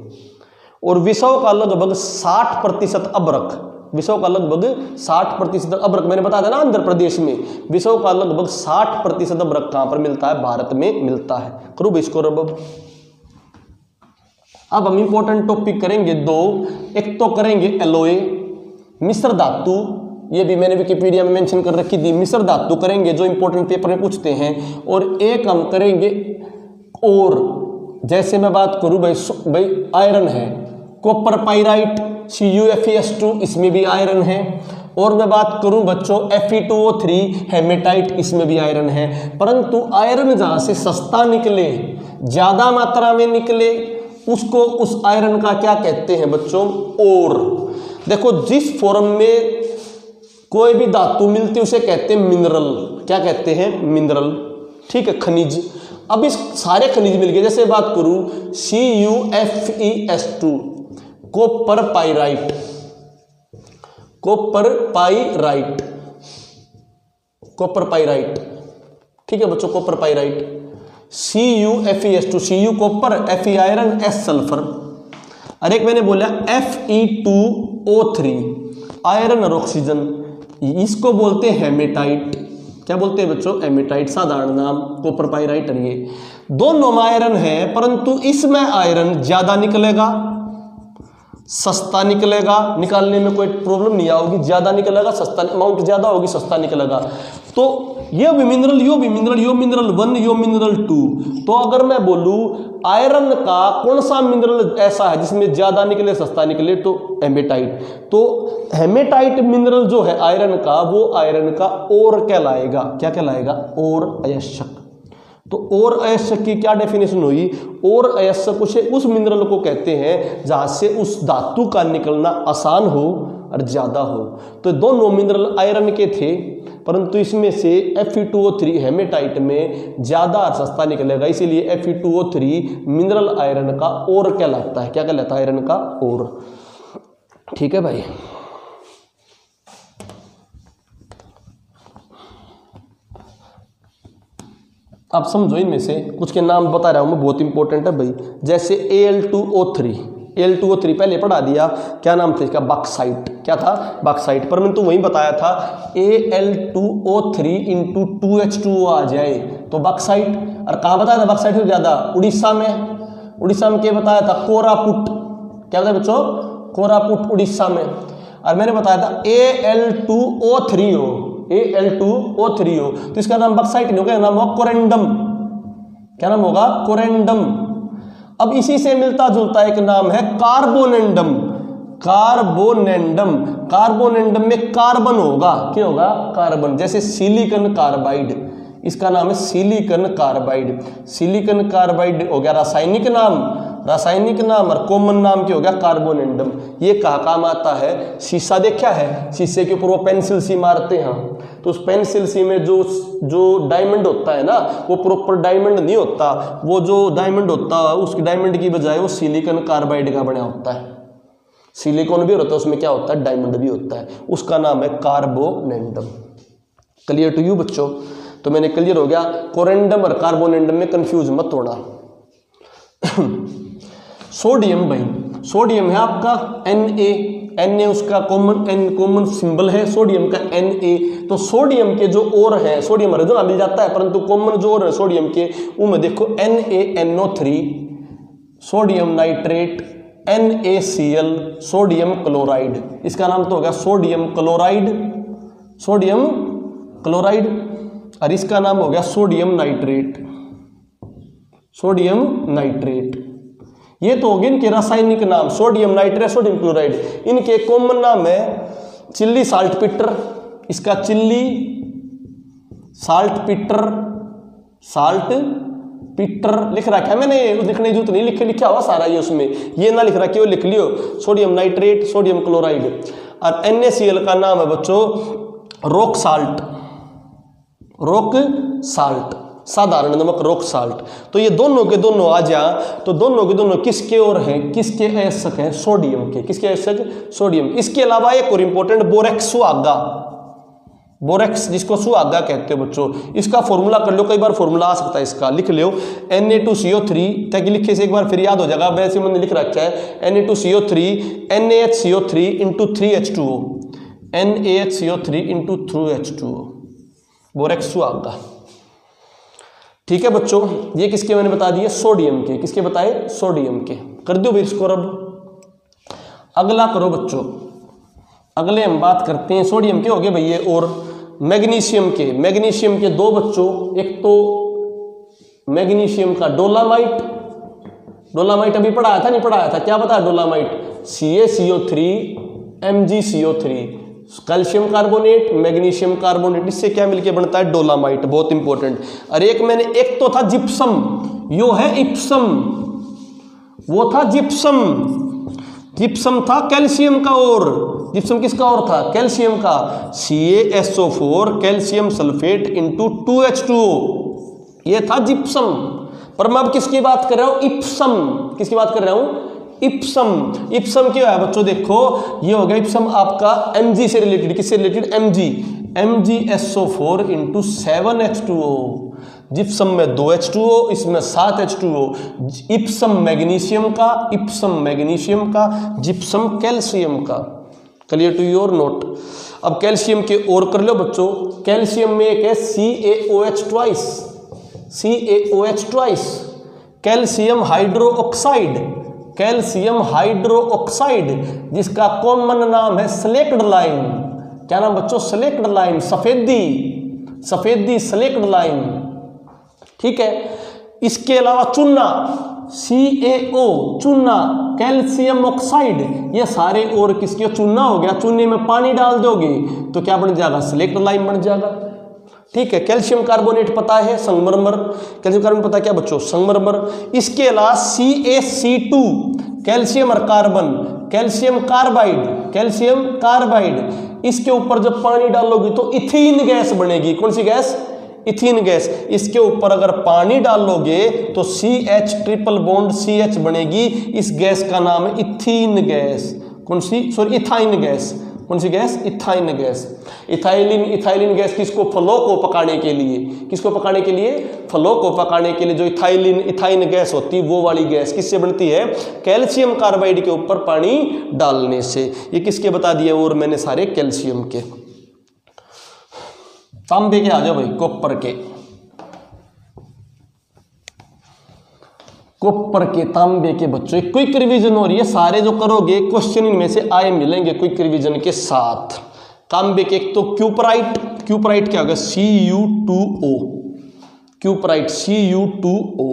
Speaker 1: और विषव का लगभग 60% अबरक, विषव का लगभग 60% अबरक, मैंने बताया था ना आंध्र प्रदेश में विषव का लगभग 60% अबरक कहां पर मिलता है? भारत में मिलता है। करूँ इसको रब। अब हम इंपॉर्टेंट टॉपिक करेंगे दो, एक तो करेंगे एलोए, मिश्र धातु, ये भी मैंने विकिपीडिया में मेंशन कर रखी थी, मिश्र धातु करेंगे जो इंपॉर्टेंट पेपर में पूछते हैं। और एक हम करेंगे और, जैसे मैं बात करूं भाई आयरन है, कॉपर पाइराइट CuFeS2, इसमें भी आयरन है। और मैं बात करूं बच्चों Fe2O3 हेमेटाइट, इसमें भी आयरन है। परंतु आयरन जहां से सस्ता निकले, ज्यादा मात्रा में निकले, उसको, उस आयरन का क्या कहते हैं बच्चों? ओर। देखो, जिस फॉर्म में कोई भी धातु मिलती है उसे कहते हैं मिनरल। क्या कहते हैं? मिनरल, ठीक है, खनिज। अब इस सारे खनिज मिल गए, जैसे बात करूं CuFeS2, copper pyrite, copper pyrite, copper pyrite, ठीक है बच्चों, copper pyrite, CuFeS2, Cu copper, Fe iron, S sulphur. और एक मैंने बोला Fe2O3 आयरन और ऑक्सीजन, इसको बोलते हैं हेमेटाइट। क्या बोलते हैं बच्चों? हेमेटाइट, साधारण नाम कॉपर पाइराइट। ये दोनों में आयरन है, परंतु इसमें आयरन ज्यादा निकलेगा, सस्ता निकलेगा, निकालने में कोई प्रॉब्लम नहीं आओगी, ज्यादा निकलेगा, सस्ता, अमाउंट ज्यादा होगी, सस्ता निकलेगा। तो ये भी मिनरल, यो भी मिनरल, यो मिनरल 1, यो मिनरल 2। तो अगर मैं बोलूं आयरन का कौन सा मिनरल ऐसा है जिसमें ज्यादा निकले, सस्ता निकले, तो हेमेटाइट। तो हेमेटाइट मिनरल जो है आयरन का, वो आयरन का ओर कहलाएगा। क्या कहलाएगा? ओर अयस्क। तो ओर अयस्क की क्या डेफिनेशन हुई? ओर अयस्क उस मिनरल को कहते हैं जहां से उस धातु का निकलना आसान हो और ज्यादा हो। तो दोनों मिनरल आयरन के थे, परंतु इसमें से Fe2O3 हेमेटाइट में ज्यादा और सस्ता निकलेगा, इसीलिए Fe2O3 मिनरल आयरन का ओर कहलाता है। क्या कहलाता है? आयरन का ओर। ठीक है भाई। आप समझो इनमें से कुछ के नाम बता रहा हूं मैं, बहुत इंपॉर्टेंट है भाई। जैसे Al2O3, Al2O3 पहले पढ़ा दिया, क्या नाम था इसका, बॉक्साइट। क्या था, बॉक्साइट। पर मैंने तो वही बताया था Al2O3 इंटू 2H2O आ जाए तो बॉक्साइट। और कहाँ बताया था बॉक्साइट से ज्यादा, उड़ीसा में। उड़ीसा में क्या बताया था, कोरापुट। क्या बताया बच्चों, कोरापुट उड़ीसा में। और मैंने बताया था Al2O3 हो, Al2O3 हो तो इसका नाम बॉक्साइट नहीं होगा, नाम होगा कोरेंडम। क्या नाम होगा, कोरेंडम। अब इसी से मिलता जुलता एक नाम है कार्बोनेंडम। कार्बोनेंडम, कार्बोनेंडम में कार्बन होगा, क्या होगा, कार्बन। जैसे सिलिकॉन कार्बाइड, इसका नाम है सिलिकॉन कार्बाइड। सिलिकॉन कार्बाइड हो गया रासायनिक नाम, रासायनिक नाम। और कॉमन नाम क्या हो गया, कार्बोनेंडम। ये कहाँ काम आता है, शीशा देखा है, शीशे के ऊपर वो पेंसिल सी मारते हैं, तो उस पेंसिल सी में जो डायमंड होता है ना, वो प्रॉपर डायमंड नहीं होता, वो जो डायमंड होता है उसकी डायमंड की बजाय वो सिलिकॉन कार्बाइड का बना होता है। सिलिकॉन भी होता है उसमें, क्या होता है, डायमंड भी होता है, उसका नाम है कार्बोनेंडम। क्लियर टू यू बच्चों। तो मैंने क्लियर हो गया, कोरेंडम और कार्बोनेंडम में कंफ्यूज मत होना। सोडियम भाई, सोडियम है आपका Na उसका कॉमन सिंबल है सोडियम का Na। तो सोडियम के जो और हैं, सोडियम हर जगह मिल जाता है परंतु कॉमन जो और है सोडियम के, उनमें देखो NaNO3, sodium nitrate, NaCl, sodium chloride. इसका नाम तो होगा सोडियम क्लोराइड, सोडियम क्लोराइड। और इसका नाम हो गया सोडियम नाइट्रेट, सोडियम नाइट्रेट। ये तो हो गए इनके रासायनिक नाम, सोडियम नाइट्रेट, सोडियम क्लोराइड। इनके कॉमन नाम है चिल्ली साल्ट पीटर, इसका chilli salt Peter, salt Peter लिख रखा है मैंने, लिखने जो तो नहीं लिखा हुआ सारा ये उसमें, ये ना लिख रखा, वो लिख लियो सोडियम नाइट्रेट, सोडियम क्लोराइड। और NaCl का नाम है बच्चों रॉक साल्ट, रॉक साल्ट, साधारण नमक, रॉक साल्ट। तो ये दोनों के दोनों आ जा, तो दोनों के दोनों किसके और हैं, किसके आयस्क हैं, सोडियम के। किसके आयस्क, सोडियम। इसके अलावा एक और इंपॉर्टेंट बोरेक्स सुहागा, बोरेक्स जिसको सुहागा कहते हो बच्चों, इसका फॉर्मूला कर लो, कई बार फॉर्मूला आ सकता है इसका, लिख लो Na2CO3, ताकि लिखे से एक बार फिर याद हो जाएगा। वैसे मैंने लिख रखा है Na2CO3 NaHCO3 into 3H2O, NaHCO3 into 3H2O, borax सुहागा। ठीक है बच्चों, ये किसके मैंने बता दिए, सोडियम के। किसके बताए, सोडियम के। कर दो भी इसको। अब अगला करो बच्चों, अगले हम बात करते हैं सोडियम के हो गए भैया, और मैग्नीशियम के। मैग्नीशियम के दो बच्चों, एक तो मैग्नीशियम का डोलामाइट, डोलामाइट अभी पढ़ाया था नहीं पढ़ाया था, क्या बताया dolomite, CaCO3 MgCO3, calcium carbonate, magnesium carbonate, इससे क्या मिलके बनता है, डोलामाइट। बहुत इंपॉर्टेंट। और एक मैंने, एक तो था जिप्सम, यो है इप्सम, वो था जिप्सम, जिप्सम था कैल्शियम का, और जिप्सम किसका और था, कैल्शियम का, CaSO4 calcium sulphate into 2H2O, ये था जिप्सम। पर मैं अब किसकी बात कर रहा हूं, इप्सम। किसकी बात कर रहा हूं, इप्सम। इप्सम क्या है बच्चों, देखो ये हो गया इप्सम आपका Mg से रिलेटेड। किससे related, MgSO4 into 7H2O। Gypsum में 2H2O, इसमें 7H2O। इप्सम मैग्नीशियम का, इप्सम मैग्नीशियम का, जिप्सम कैल्शियम का। Clear to your note. अब कैल्शियम के और कर लो बच्चों। कैल्शियम में एक है CaOH twice, CaOH twice, calcium hydro oxide, calcium hydro oxide, जिसका कॉमन नाम है स्लेक्ड लाइम। क्या नाम बच्चों, स्लेक्ड लाइम, सफेदी, सफेदी स्लेक्ड लाइम। ठीक है। इसके अलावा चूना, CaO चूना, कैल्शियम ऑक्साइड, ये सारे और किसके, चूना हो गया। चूने में पानी डाल दोगे तो क्या बन जाएगा, स्लेक्ट लाइम बन जाएगा। ठीक है। कैल्शियम कार्बोनेट पता है, संगमरमर। कैल्शियम कार्बोनेट पता है क्या बच्चों, संगमरमर। इसके अलावा CaC2 कैल्शियम और carbon, calcium carbide, calcium carbide. इसके ऊपर जब पानी डालोगे तो इथीन गैस बनेगी। कौन सी गैस, इथीन गैस। इसके ऊपर अगर पानी डालोगे तो CH ट्रिपल बॉन्ड CH बनेगी। इस गैस का नाम है इथीन गैस। कौन सी, सॉरी इथाइन गैस। कौन सी gas? Ethyne gas. Ethylene gas किसको? फलों को पकाने के लिए। किसको पकाने के लिए? फलों को पकाने के लिए जो इथाइन गैस होती है, वो वाली गैस किससे बनती है? कैल्शियम कार्बाइड के ऊपर पानी डालने से। ये किसके बता दिए? और मैंने सारे कैल्शियम के। तांबे के आ जाओ भाई, कॉपर के। कॉपर के, तांबे के बच्चों क्विक रिवीजन हो रही है। सारे जो करोगे क्वेश्चन इनमें से आए मिलेंगे क्विक रिवीजन के साथ। तांबे के एक तो क्यूपराइट। क्यूपराइट क्या होगा? Cu2O। क्यूपराइट Cu2O,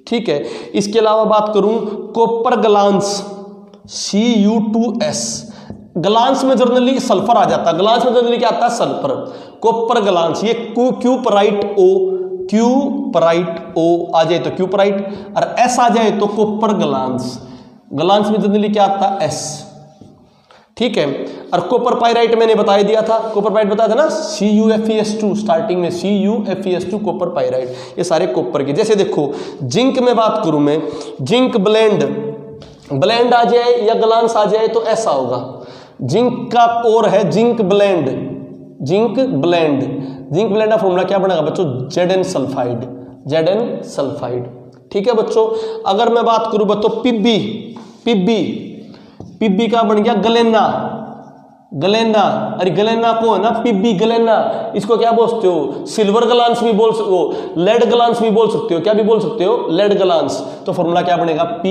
Speaker 1: ठीक है। इसके अलावा बात करूं कॉपर ग्लांस Cu2S। ग्लांस में जनरली सल्फर आ जाता है। ग्लांस में जनरली क्या आता है? सल्फर। कॉपर ग्लांस, ये क्यूपराइट O आ जाए तो क्यूपराइट, और S आ जाए तो कॉपर ग्लांस। ग्लांस में जनरली क्या आता है? S, ठीक है। और कॉपर पाइराइट मैंने बता दिया था, कॉपर पाइराइट बताया था ना, CuFeS2 स्टार्टिंग में, CuFeS2 कॉपर पाइराइट। ये सारे कॉपर के। जैसे देखो जिंक में बात करूं मैं, जिंक ब्लेंड आ जाए या ग्लांस आ जाए तो ऐसा होगा। जिंक का और है जिंक ब्लेंड का फॉर्मूला क्या बनेगा बच्चों? Zn सल्फाइड, ठीक है बच्चों। अगर मैं बात करूं बच्चों पिब्बी का बन गया गलेना। अरे गलेना को है ना पिब्बी गलेना, इसको क्या बोलते हो? सिल्वर ग्लांस भी बोल सकते हो, लेड ग्लांस भी बोल सकते हो। क्या भी बोल सकते हो? Lead glance. तो फॉर्मूला क्या बनेगा?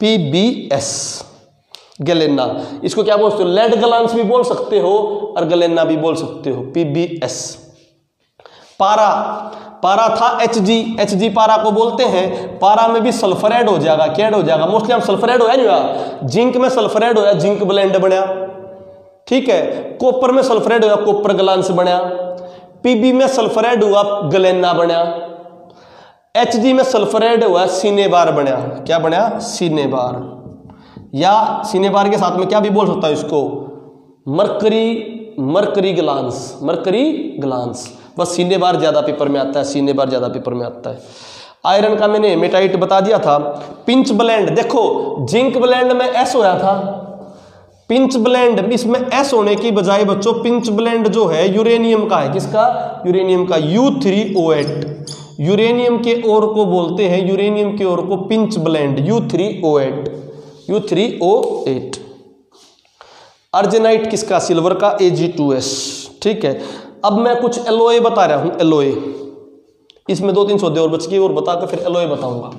Speaker 1: PbS गलेना। इसको क्या बोलते हो? लेड ग्लांस भी बोल सकते हो और गलेना भी बोल सकते हो, PbS। पारा था Hg पारा को बोलते हैं। पारा में भी सल्फर ऐड हो जाएगा। क्या ऐड हो जाएगा? मोस्टली हम सल्फर ऐड होया नहीं हुआ, जिंक में सल्फर ऐड होया, जिंक ब्लेंड बनया, ठीक है। कॉपर में सल्फर ऐड होया, कॉपर ग्लांस बनया। Pb में सल्फर ऐड हुआ, गलेना बनया। Hg में सल्फर ऐड हुआ, सिनेबार बनया। क्या बनया? सिनेबार। या सिनेबार के साथ में क्या भी बोल सकता हूं इसको? Mercury glance. बस सिनेबार ज्यादा पेपर में आता है, आयरन का मैंने हेमेटाइट बता दिया था। पिंच ब्लेंड, देखो जिंक ब्लेंड में एस होया था, पिंच ब्लेंड इसमें एस होने की बजाय बच्चों पिंच ब्लेंड जो है यूरेनियम का है। किसका? यूरेनियम का, U3O8। यूरेनियम के ओर को बोलते हैं, यूरेनियम के ओर को पिंच ब्लेंड, U3O8। अर्जेनाइट किसका? सिल्वर का, Ag2S, ठीक है। अब मैं कुछ एलोए बता रहा हूं, एलोए। इसमें 2-3 सौदे और बच गए, और बताकर फिर एलोए बताऊंगा।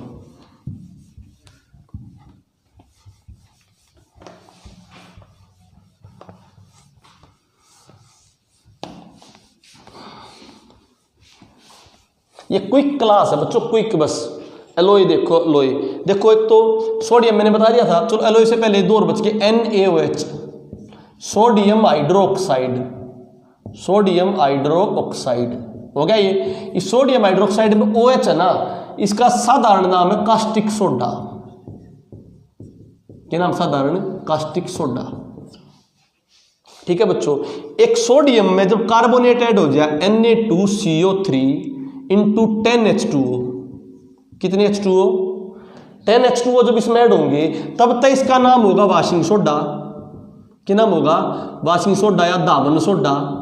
Speaker 1: ये क्विक क्लास है बच्चों, क्विक बस। एलोए देखो, देखो एक तो सोडियम मैंने बता दिया था। चलो एलोए से पहले 2 और बच के, NaOH, सोडियम हाइड्रोक्साइड हो गया। ये इस सोडियम हाइड्रोक्साइड में OH है ना, इसका साधारण नाम है कास्टिक सोडा। क्या नाम? साधारण कास्टिक सोडा, ठीक है बच्चों। एक सोडियम में जब कार्बोनेट ऐड हो जाए, Na2CO3 इंटू 10H2O, कितने H2O? 10H2O जब इसमें ऐड होंगे तब तक इसका नाम होगा वाशिंग सोडा। क्या नाम होगा? वाशिंग सोडा या दावन सोडा।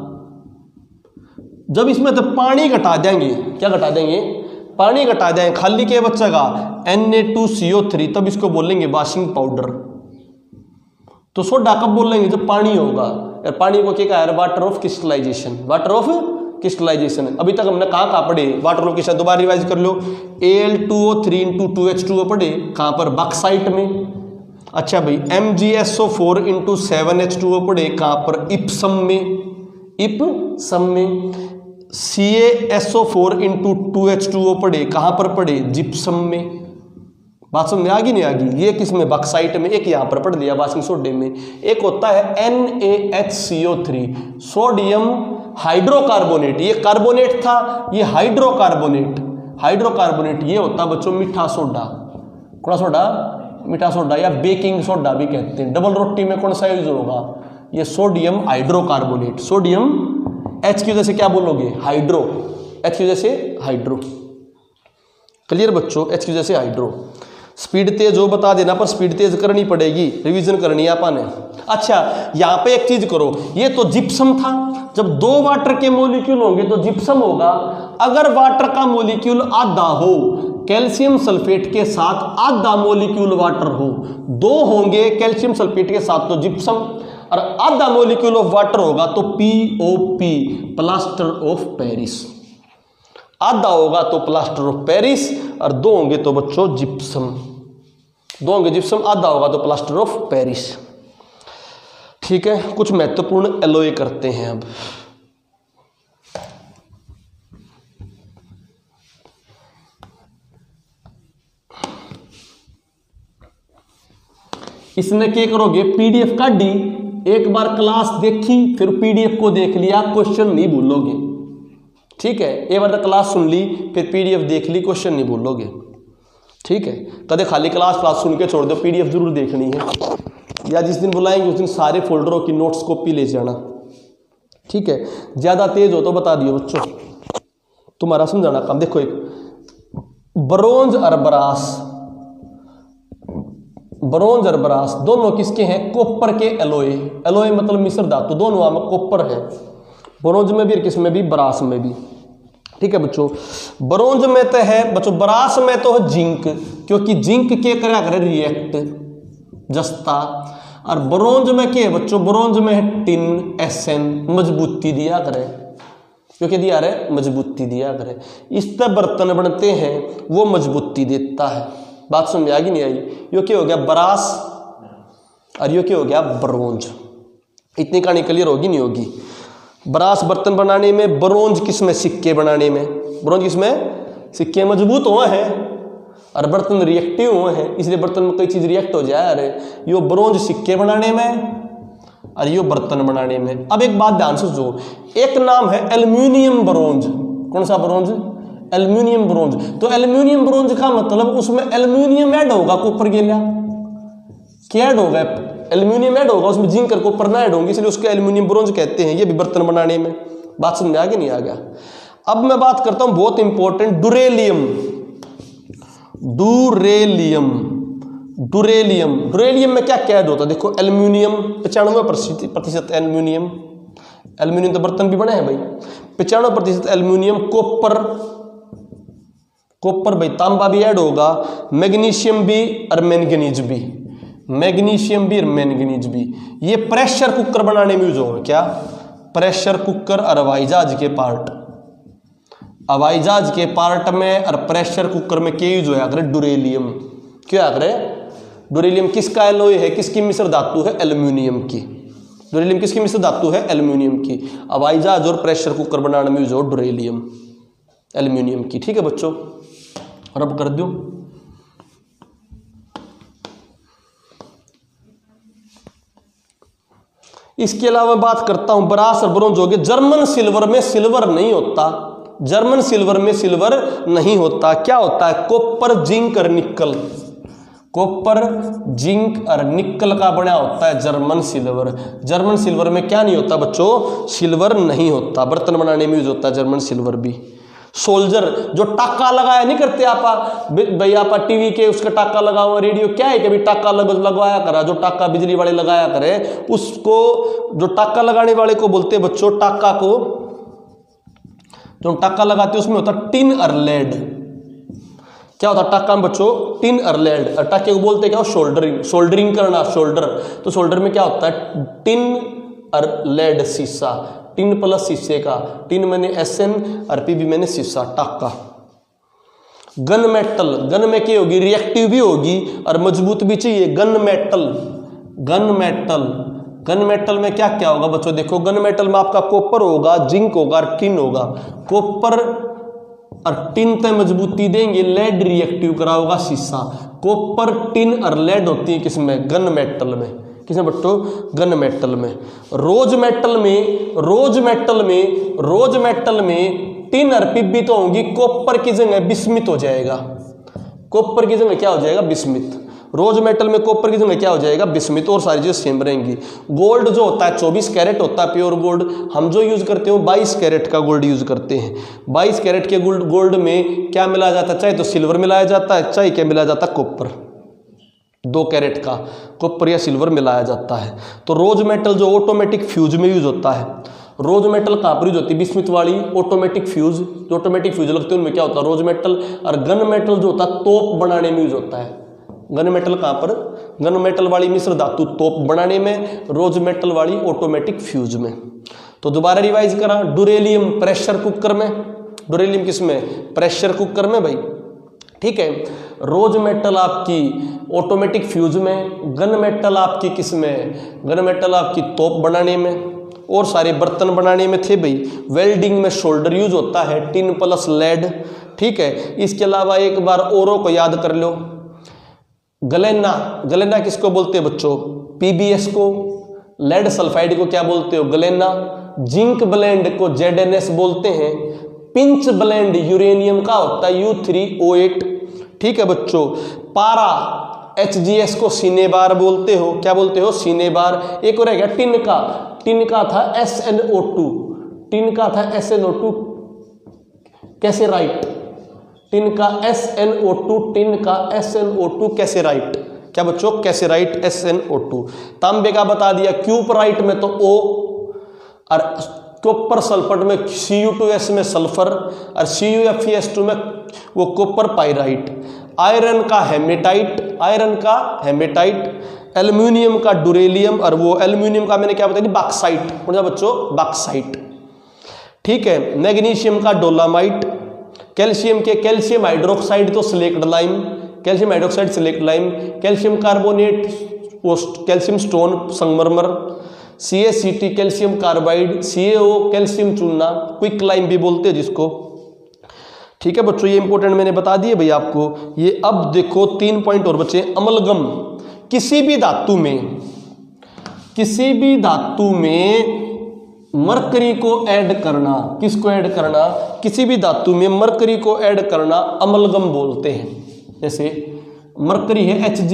Speaker 1: जब इसमें तो पानी घटा देंगे, क्या घटा देंगे? पानी घटा देंगे, खाली के बचेगा Na2CO3, तब इसको बोलेंगे वाशिंग पाउडर। तो सोडा कब बोलेंगे? जब पानी होगा। यार पानी को क्या कहा है? Water of crystallization. अभी तक हमने कहाँ पढ़े वाटर ऑफ क्रिस्टलाइजेशन? दोबारा रिवाइज कर लो। Al2O3 इंटू 2H2O पढ़े, कहाँ पर? बॉक्साइट में। अच्छा भाई, MgSO4 इंटू 7H2O पढ़े, कहाँ पर? इप्सम में। CaSO4 इंटू 2H2O पढ़े, कहाँ पर पढ़े? जिप्सम में। बात समझ में आ गई नहीं आ गई? ये किसमें? बॉक्साइट में। एक यहाँ पर पढ़ दिया वाशिंग सोडे में। एक होता है NaHCO3, सोडियम हाइड्रोकार्बोनेट। ये कार्बोनेट था, ये हाइड्रोकार्बोनेट ये होता बच्चों मीठा सोडा। कौन सोडा? मीठा सोडा, या बेकिंग सोडा भी कहते हैं। डबल रोटी में कौन सा यूज होगा? ये सोडियम हाइड्रोकार्बोनेट। सोडियम H की वजह से क्या बोलोगे? हाइड्रो। H की वजह से हाइड्रो। क्लियर बच्चों? H की वजह से हाइड्रो। स्पीड तेज हो बता देना, पर स्पीड तेज करनी पड़ेगी, रिवीजन करनी है आपने। अच्छा यहाँ पे एक चीज करो, ये तो जिप्सम था, जब 2 वाटर के मॉलिक्यूल होंगे तो जिप्सम होगा। अगर वाटर का मॉलिक्यूल आधा हो, कैल्शियम सल्फेट के साथ आधा मॉलिक्यूल वाटर हो, 2 होंगे कैल्शियम सल्फेट के साथ तो जिप्सम, और आधा मॉलिक्यूल ऑफ वाटर होगा तो POP, प्लास्टर ऑफ पेरिस। आधा होगा तो प्लास्टर ऑफ पेरिस, और 2 होंगे तो बच्चों जिप्सम, 2 होंगे जिप्सम, आधा होगा तो प्लास्टर ऑफ पेरिस। ठीक है, कुछ महत्वपूर्ण एलॉय करते हैं अब। इसमें क्या करोगे, PDF काटी, एक बार क्लास देखी फिर PDF को देख लिया, क्वेश्चन नहीं भूलोगे। ठीक है, एक बार क्लास सुन ली फिर PDF देख ली, क्वेश्चन नहीं भूलोगे। ठीक है, कदे खाली क्लास सुन के छोड़ दो, PDF जरूर देखनी है, या जिस दिन बुलाएंगे उस दिन सारे फोल्डरों की नोट्स कॉपी ले जाना। ठीक है, ज्यादा तेज हो तो बता दियो बच्चों, तुम्हारा समझाना काम। देखो एक ब्रोंज और ब्रास, ब्रोंज और ब्रास दोनों किसके हैं, कॉपर के एलॉय। एलॉय मतलब मिश्र धातु, दोनों में कॉपर है, ब्रोंज में भी और किसमें भी, ब्रास में भी। ठीक है बच्चों, ब्रोंज में तो है बच्चों, ब्रास में तो है जिंक, क्योंकि जिंक के क्या करे रिएक्ट, जस्ता। और ब्रोंज में क्या है बच्चों, ब्रोंज में है टिन, SN, मजबूती दिया करे, क्योंकि दिया रहे मजबूती दिया करे, इस तरह बर्तन बनते हैं, वो मजबूती देता है। बात समझ आ गई नहीं आई? यो क्या हो गया ब्रास, और यो क्या हो गया ब्रोंज। इतनी कहानी क्लियर होगी नहीं होगी? ब्रास बर्तन बनाने में, ब्रोंज किसमें, सिक्के बनाने में। ब्रोंज किसमें, सिक्के मजबूत हुए हैं और बर्तन रिएक्टिव हुए हैं, इसलिए बर्तन में कई चीज रिएक्ट हो जाए। अरे यो ब्रोंज सिक्के बनाने में और यो बर्तन बनाने में। अब एक बात ध्यान से सुनो, एक नाम है एल्यूमिनियम ब्रोंज। कौन सा ब्रोंज? Aluminium bronze. तो एल्यूमिनियम ब्रोंज का मतलब उसमें एल्यूमिनियम ऐड होगा, कॉपर के लिए क्या ऐड होगा, एल्यूमिनियम ऐड होगा, उसमें जिंक और कॉपर ना ऐड होंगे, इसलिए उसको एल्यूमिनियम ब्रोंज कहते हैं। ये भी बर्तन बनाने में। बात समझ में आ गया नहीं आ गया? अब मैं बात करता हूं बहुत इंपॉर्टेंट, डुरेलियम। डुरेलियम, डुरेलियम, डुरेलियम में क्या क्या ऐड होता है? देखो एल्यूमिनियम 95% एल्यूमिनियम, एल्यूमिनियम तो बर्तन भी बने हैं भाई, 95% एल्यूमिनियम, कॉपर, कॉपर भाई तांबा भी ऐड होगा, मैग्नीशियम भी और मैंगनीज भी, मैग्नीशियम भी और मैंगनीज भी। ये प्रेशर कुकर बनाने में यूज होगा। क्या? प्रेशर कुकर और हवाई जहाज के पार्ट, हवाई जहाज के पार्ट में और प्रेशर कुकर में क्या यूज होया करे? डुरेलियम। क्या करे? डुरेलियम किसका एलॉय है, किसकी मिश्र धातु है? एल्यूमिनियम की। डुरेलियम किसकी मिश्र धातु है? एल्यूमिनियम की। हवाई जहाज और प्रेशर कुकर बनाने में यूज हो डुरेलियम, एल्यूमिनियम की। ठीक है बच्चों, रब कर दो। इसके अलावा बात करता हूं ब्रास और ब्रोंज हो गए। जर्मन सिल्वर में सिल्वर नहीं होता, जर्मन सिल्वर में सिल्वर नहीं होता। क्या होता है? कॉपर, जिंक और निकल। कॉपर, जिंक और निकल का बना होता है जर्मन सिल्वर। जर्मन सिल्वर में क्या नहीं होता बच्चों? सिल्वर नहीं होता। बर्तन बनाने में यूज होता है जर्मन सिल्वर भी। सोल्जर, जो टाका लगाया नहीं करते आप भाई, आप टीवी के उसका टाका लगाओ, रेडियो क्या है कि भाई टाका लगवाया करा, जो टाका बिजली वाले लगाया करे उसको, जो टाका लगाने वाले को बोलते हैं बच्चों, टाका को जो टाका लगाते हैं उसमें होता टिन और लेड। क्या होता है टाका में बच्चों? टिन और लेड। और टाके को बोलते क्या? शोल्डरिंग, शोल्डरिंग करना, शोल्डर। तो शोल्डर में क्या होता है? टिन और लेड, शीशा। टिन प्लस शीशे का, टिन मैंने SN और PB मैंने शीशा, टाका। गन मेटल, गन में क्या होगी? रिएक्टिव भी होगी और मजबूत भी चाहिए। Gun metal, gun metal, gun metal में क्या क्या होगा बच्चों? देखो गन मेटल में आपका कॉपर होगा, जिंक होगा और टिन होगा। कॉपर और टिन तय मजबूती देंगे, लेड रिएक्टिव करा होगा शीशा। कॉपर, टिन और लेड होती है किसमें? गन मेटल में। किसमें बच्चों? गन मेटल में। रोज मेटल में, रोज मेटल में, रोज मेटल में टिन और PB तो होंगी, कॉपर की जगह बिस्मित हो जाएगा। कॉपर की जगह क्या हो जाएगा? बिस्मित। रोज मेटल में कॉपर की जगह क्या हो जाएगा? बिस्मित। और सारी चीजें सेम रहेंगी। गोल्ड जो होता है 24 कैरेट होता है प्योर गोल्ड, हम जो यूज करते हो 22 कैरेट का गोल्ड यूज करते हैं। 22 कैरेट के गोल्ड में क्या मिलाया जाता है? चाहे तो सिल्वर मिलाया जाता है, चाहे क्या मिलाया जाता है? कॉपर। 2 कैरेट का कॉपर या सिल्वर मिलाया जाता है। तो रोज मेटल जो ऑटोमेटिक फ्यूज में यूज होता है, रोज मेटल कहाँ पर यूज होती है? बिस्मिथ वाली ऑटोमेटिक फ्यूज, जो ऑटोमेटिक फ्यूज लगते हैं उनमें क्या होता है? रोज मेटल। और गन मेटल जो होता है तोप बनाने में यूज होता है। गन मेटल कहाँ पर? गन मेटल वाली मिश्र धातु तोप बनाने में, रोज मेटल वाली ऑटोमेटिक फ्यूज में। तो दोबारा रिवाइज करा, डुरेलियम प्रेशर कुकर में, डुरेलियम किस में? प्रेशर कुकर में भाई, ठीक है। रोज मेटल आपकी ऑटोमेटिक फ्यूज में, गन मेटल आपकी किस में? गन मेटल आपकी तोप बनाने में और सारे बर्तन बनाने में थे भाई। वेल्डिंग में शोल्डर यूज होता है, टिन प्लस लेड, ठीक है। इसके अलावा एक बार औरों को याद कर लो, गलेना, गलेना किसको बोलते हैं बच्चों? पीबीएस को। लेड सल्फाइड को क्या बोलते हो? गलेना। जिंक ब्लेंड को जेडएनएस बोलते हैं। पिंच ब्लेंड यूरेनियम का होता है U3O8, ठीक है बच्चों। पारा HGS को सिनेबार बोलते हो, क्या बोलते हो? सिनेबार। एक और है क्या? टिन का, टिन का था SnO2, टिन का था SnO2 कैसे राइट? टिन का SnO2, टिन का SnO2 कैसे राइट? क्या बच्चों? कैसे राइट? SnO2। तांबे का बता दिया, क्यूपराइट में तो O, और कॉपर सल्फेट में Cu2S में सल्फर, और CuFeS2 में वो कॉपर पाइराइट। आयरन का हेमेटाइट, आयरन का हेमेटाइट। एल्यूमिनियम का डुरेलियम, और वो एल्यूमिनियम का मैंने क्या बताया? बॉक्साइट। बच्चों बॉक्साइट, ठीक है। मैग्नीशियम का डोलामाइट। कैल्शियम के कैल्शियम हाइड्रोक्साइड तो slaked lime, calcium hydroxide slaked lime. Calcium carbonate वो कैल्शियम स्टोन संगमरमर। CaCt calcium carbide. CaO calcium चूना, क्विक लाइम भी बोलते हैं जिसको, ठीक है बच्चों। ये इंपॉर्टेंट मैंने बता दिए भाई आपको ये। अब देखो 3 पॉइंट और बचे। अमलगम, किसी भी धातु में, किसी भी धातु में मरकरी को ऐड करना, किसको ऐड करना? किसी भी धातु में मरकरी को ऐड करना अमलगम बोलते हैं। जैसे मरकरी है Hg,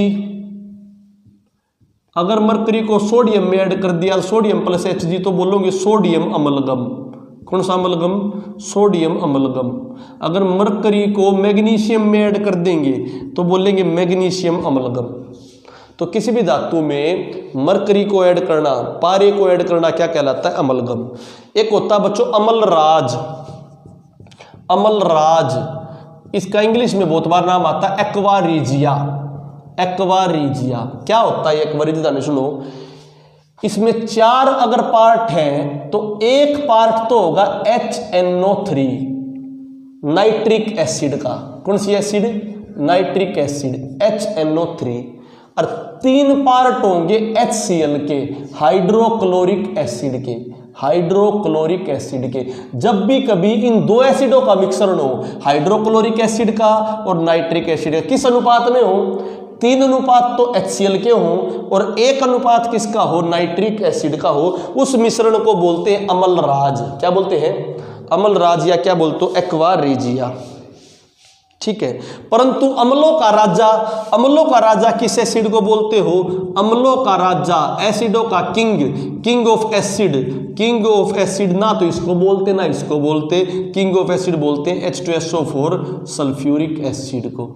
Speaker 1: अगर मरकरी को सोडियम में ऐड कर दिया, सोडियम प्लस Hg, तो बोलोगे सोडियम अमलगम। कौन सा अमलगम? Sodium amalgam. अगर मरकरी को मैग्नीशियम में ऐड कर देंगे तो बोलेंगे मैग्नीशियम अमलगम। तो किसी भी धातु में मरकरी को ऐड करना, पारे को ऐड करना क्या कहलाता है? अमलगम। एक होता है बच्चों अमलराज, अमलराज, इसका इंग्लिश में बहुत बार नाम आता है एक्वा रीजिया, एक्वा रीजिया। क्या होता है एक्वा रीजिया? सुनो, इसमें 4 अगर पार्ट हैं तो एक पार्ट तो होगा HNO3 नाइट्रिक एसिड का। कौन सी एसिड? Nitric acid, HNO3। और 3 पार्ट होंगे HCl के, हाइड्रोक्लोरिक एसिड के, हाइड्रोक्लोरिक एसिड के। जब भी कभी इन 2 एसिडों का मिश्रण हो, हाइड्रोक्लोरिक एसिड का और नाइट्रिक एसिड का, किस अनुपात में हो? 3 अनुपात तो HCl के हो और 1 अनुपात किसका हो? नाइट्रिक एसिड का हो। उस मिश्रण को बोलते हैं अमलराज। क्या बोलते हैं? अमलराज, या क्या बोलते हो? एक्वा रीजिया, ठीक है। परंतु अम्लों का राजा, अम्लों का राजा किस एसिड को बोलते हो? अम्लों का राजा, एसिडों का king, king of acid, king of acid ना तो इसको बोलते ना इसको बोलते, किंग ऑफ एसिड बोलते हैं H2SO4 सल्फ्यूरिक एसिड को।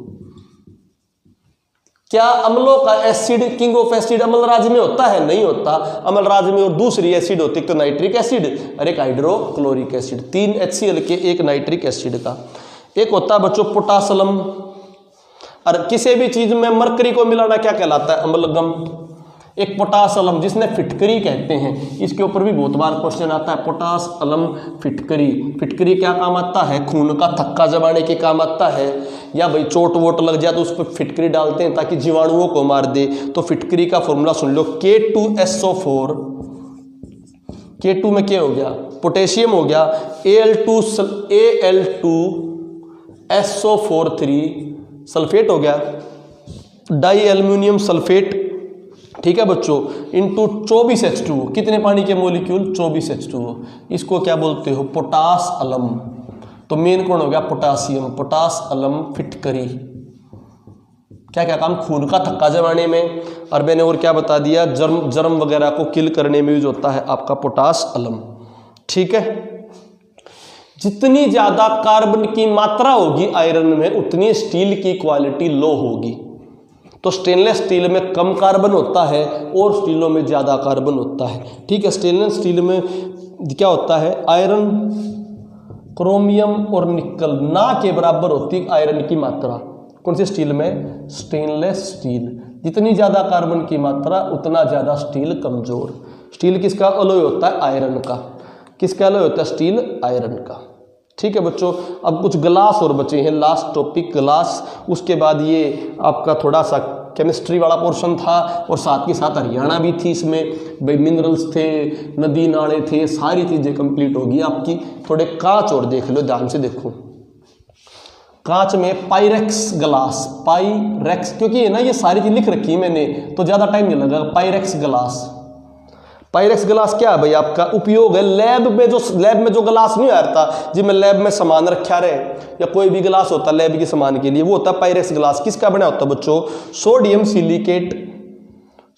Speaker 1: क्या अम्लों का acid, king of acid Amalraj में होता है? नहीं होता। अमलराज में और दूसरी एसिड होती है, तो नाइट्रिक एसिड और एक हाइड्रोक्लोरिक एसिड, 3 HCl के 1 नाइट्रिक एसिड का। एक होता है बच्चों पोटासलम। और किसी भी चीज में मरकरी को मिलाना क्या कहलाता है? अमलगम। एक पोटासलम जिसने फिटकरी कहते हैं, इसके ऊपर भी बहुत बार क्वेश्चन आता है। पोटासलम फिटकरी, फिटकरी क्या काम आता है? खून का थक्का जमाने के काम आता है, या भाई चोट वोट लग जाए तो उस पर फिटकरी डालते हैं ताकि जीवाणुओं को मार दे। तो फिटकरी का फॉर्मूला सुन लो, K2SO4, K2 में क्या हो गया? पोटेशियम हो गया, Al2SO43 सल्फेट हो गया, डाई एल्यूमिनियम सल्फेट, ठीक है बच्चों, इंटू 24H2O। कितने पानी के मोलिक्यूल? 24H2O। इसको क्या बोलते हो? पोटास अलम। तो मेन कौन हो गया? पोटासियम, पोटास अलम फिटकरी। क्या क्या काम? खून का थक्का जमाने में, और मैंने और क्या बता दिया? जर्म वगैरह को किल करने में यूज होता है आपका पोटास अलम, ठीक है। जितनी ज्यादा कार्बन की मात्रा होगी आयरन में, उतनी स्टील की क्वालिटी लो होगी। तो स्टेनलेस स्टील में कम कार्बन होता है और स्टीलों में ज़्यादा कार्बन होता है। ठीक है, स्टेनलेस स्टील में क्या होता है, आयरन, क्रोमियम और निकल ना के बराबर होती है आयरन की मात्रा। कौन सी स्टील में, स्टेनलेस स्टील। जितनी ज़्यादा कार्बन की मात्रा उतना ज़्यादा स्टील कमज़ोर। स्टील किसका अलॉय होता है, आयरन का। किसका अलॉय होता है, स्टील आयरन का। ठीक है बच्चों, अब कुछ ग्लास और बचे हैं, लास्ट टॉपिक ग्लास। उसके बाद ये आपका थोड़ा सा केमिस्ट्री वाला पोर्शन था और साथ के साथ हरियाणा भी थी, इसमें भाई मिनरल्स थे, नदी नाले थे, सारी चीज़ें कंप्लीट होगी आपकी। थोड़े कांच और देख लो, ध्यान से देखो। कांच में पायरेक्स ग्लास, पायरेक्स, क्योंकि है ना ये सारी चीज लिख रखी है मैंने तो ज़्यादा टाइम नहीं लगा। पायरेक्स ग्लास, पायरेक्स ग्लास क्या है भाई, आपका उपयोग है लैब में जो ग्लास नहीं आता जिसमें लैब में सामान रखा रहे, या कोई भी ग्लास होता है लैब के सामान के लिए, वो होता है पायरेक्स ग्लास। किसका बना होता है बच्चों, sodium silicate.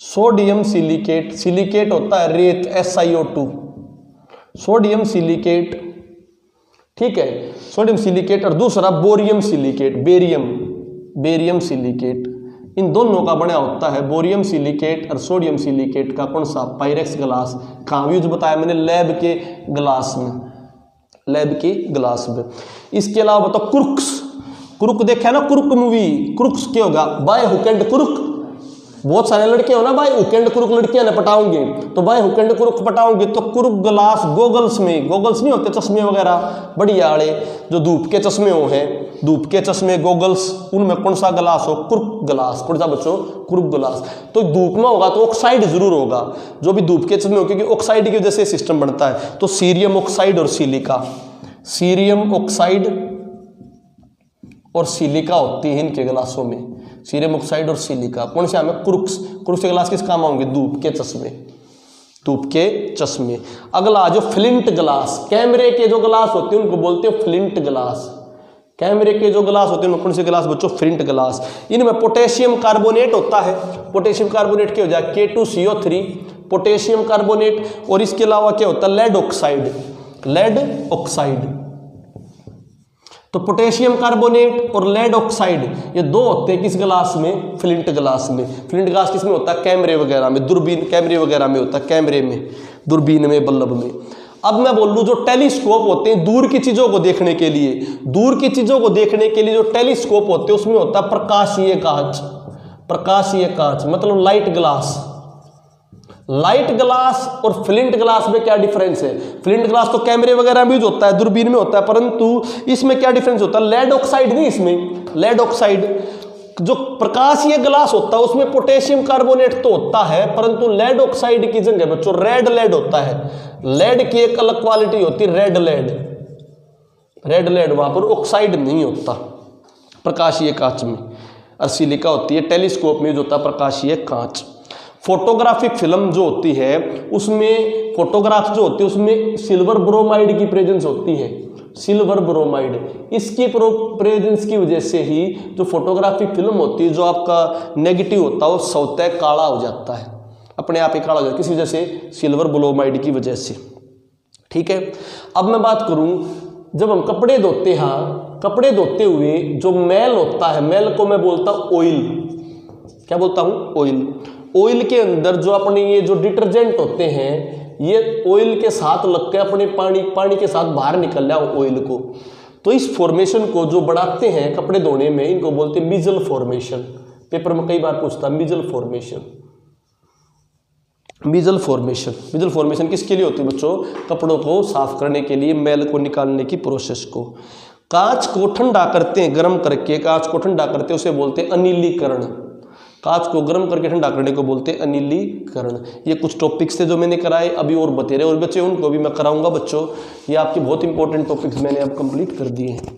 Speaker 1: Sodium silicate, silicate होता है रेत, SiO2, सोडियम सिलिकेट। ठीक है, सोडियम सिलिकेट। और दूसरा बोरियम सिलिकेट, बेरियम सिलिकेट। इन दोनों का बना होता है बोरियम सिलिकेट और सोडियम सिलिकेट का कौन सा, पायरेक्स ग्लास। कहाँ यूज बताया मैंने, लैब के ग्लास में, लैब के ग्लास में। इसके अलावा बताओ क्रुक्स, क्रुक देखा ना, क्रुक मूवी, क्रुक्स क्या होगा, बाय हुक एंड क्रुक। बहुत सारे लड़के हो ना भाई, हुक एंड क्रुक लड़कियां ना पटाओगे, तो भाई हुक एंड क्रुक पटाओगे तो क्रुक ग्लास गोगल्स में, गोगल्स नहीं होते चश्मे वगैरह बढ़िया वाले जो धूप के चश्मे हो हैं, धूप के चश्मे गोगल्स, उनमें कौन सा ग्लास हो, क्रुक ग्लास। कौन सा बच्चों, क्रुक ग्लास। तो धूप में होगा तो ऑक्साइड जरूर होगा, जो भी धूप के चश्मे हो, क्योंकि ऑक्साइड की वजह से सिस्टम बनता है। तो सीरियम ऑक्साइड और सिलिका, सीरियम ऑक्साइड और सिलिका होती है इनके ग्लासों में, सीरियम ऑक्साइड और सिलिका। कौन से हमें, क्रुक्स। क्रुक्स के ग्लास किस काम आएंगे, धूप के चश्मे, धूप के चश्मे। अगला जो फ्लिंट ग्लास, कैमरे के जो ग्लास होते हैं उनको बोलते हैं फ्लिंट ग्लास। कैमरे के जो ग्लास होते हैं कौन से ग्लास बच्चों, फ्लिंट ग्लास। इनमें पोटेशियम कार्बोनेट होता है। पोटेशियम कार्बोनेट क्या हो जाए, K2CO3, पोटेशियम कार्बोनेट। और इसके अलावा क्या होता है, लेड ऑक्साइड, लेड ऑक्साइड। तो पोटेशियम कार्बोनेट और लेड ऑक्साइड ये दो होते हैं किस ग्लास में, फ्लिंट ग्लास में। फ्लिंट ग्लास किस में होता है, कैमरे वगैरह में, दूरबीन कैमरे वगैरह में होता है, कैमरे में, दूरबीन में, बल्ब में। अब मैं बोल लूं जो टेलीस्कोप होते हैं दूर की चीजों को देखने के लिए, दूर की चीजों को देखने के लिए जो टेलीस्कोप होते हैं उसमें होता है प्रकाशीय कांच, प्रकाशीय कांच मतलब लाइट ग्लास। लाइट ग्लास और फ्लिंट ग्लास में क्या डिफरेंस है, फ्लिंट ग्लास तो कैमरे वगैरह में यूज होता है, दूरबीन में होता है, परंतु इसमें क्या डिफरेंस होता है, लेड ऑक्साइड नहीं, इसमें लेड ऑक्साइड। जो प्रकाशीय ग्लास होता है उसमें पोटेशियम कार्बोनेट तो होता है, परंतु लेड ऑक्साइड की जगह बच्चों रेड लेड होता है। लेड की एक अलग क्वालिटी होती है, रेड लेड, रेड लेड, वहां पर ऑक्साइड नहीं होता प्रकाशीय कांच में। और सिलिका होती है, टेलीस्कोप में जो होता है प्रकाशीय कांच। फोटोग्राफिक फिल्म जो होती है उसमें, फोटोग्राफ जो होती है उसमें सिल्वर ब्रोमाइड की प्रेजेंस होती है, सिल्वर ब्रोमाइड। इसकी प्रेजेंस की वजह से ही जो फोटोग्राफिक फिल्म होती है, जो आपका नेगेटिव होता है वो स्वतः काला हो जाता है, अपने आप ही काला हो जाता है, किस वजह से, सिल्वर ब्रोमाइड की वजह से। ठीक है, अब मैं बात करूं, जब हम कपड़े धोते हैं, कपड़े धोते हुए जो मैल होता है, मैल को मैं बोलता हूं ऑयल। क्या बोलता हूं, ऑयल। ऑयल के अंदर जो अपने ये जो डिटर्जेंट होते हैं ये ऑयल के साथ लग के अपने पानी के साथ बाहर निकल जाओ ऑयल को, तो इस फॉर्मेशन को जो बढ़ाते हैं कपड़े धोने में, इनको बोलते हैं मिजल फॉर्मेशन। पेपर में कई बार पूछता है missile formation, missile formation. Missile formation किसके लिए होती है बच्चों, कपड़ों को साफ करने के लिए, मैल को निकालने की प्रोसेस को। कांच को ठंडा करते हैं, गर्म करके कांच को ठंडा करते हैं, उसे बोलते हैं अनिलीकरण। कांच को गर्म करके ठंडा करने को बोलते हैं अनिलीकरण। ये कुछ टॉपिक्स थे जो मैंने कराए, अभी और बतेरे और बच्चे उनको भी मैं कराऊंगा बच्चों। ये आपके बहुत इंपॉर्टेंट टॉपिक्स मैंने अब कंप्लीट कर दिए हैं।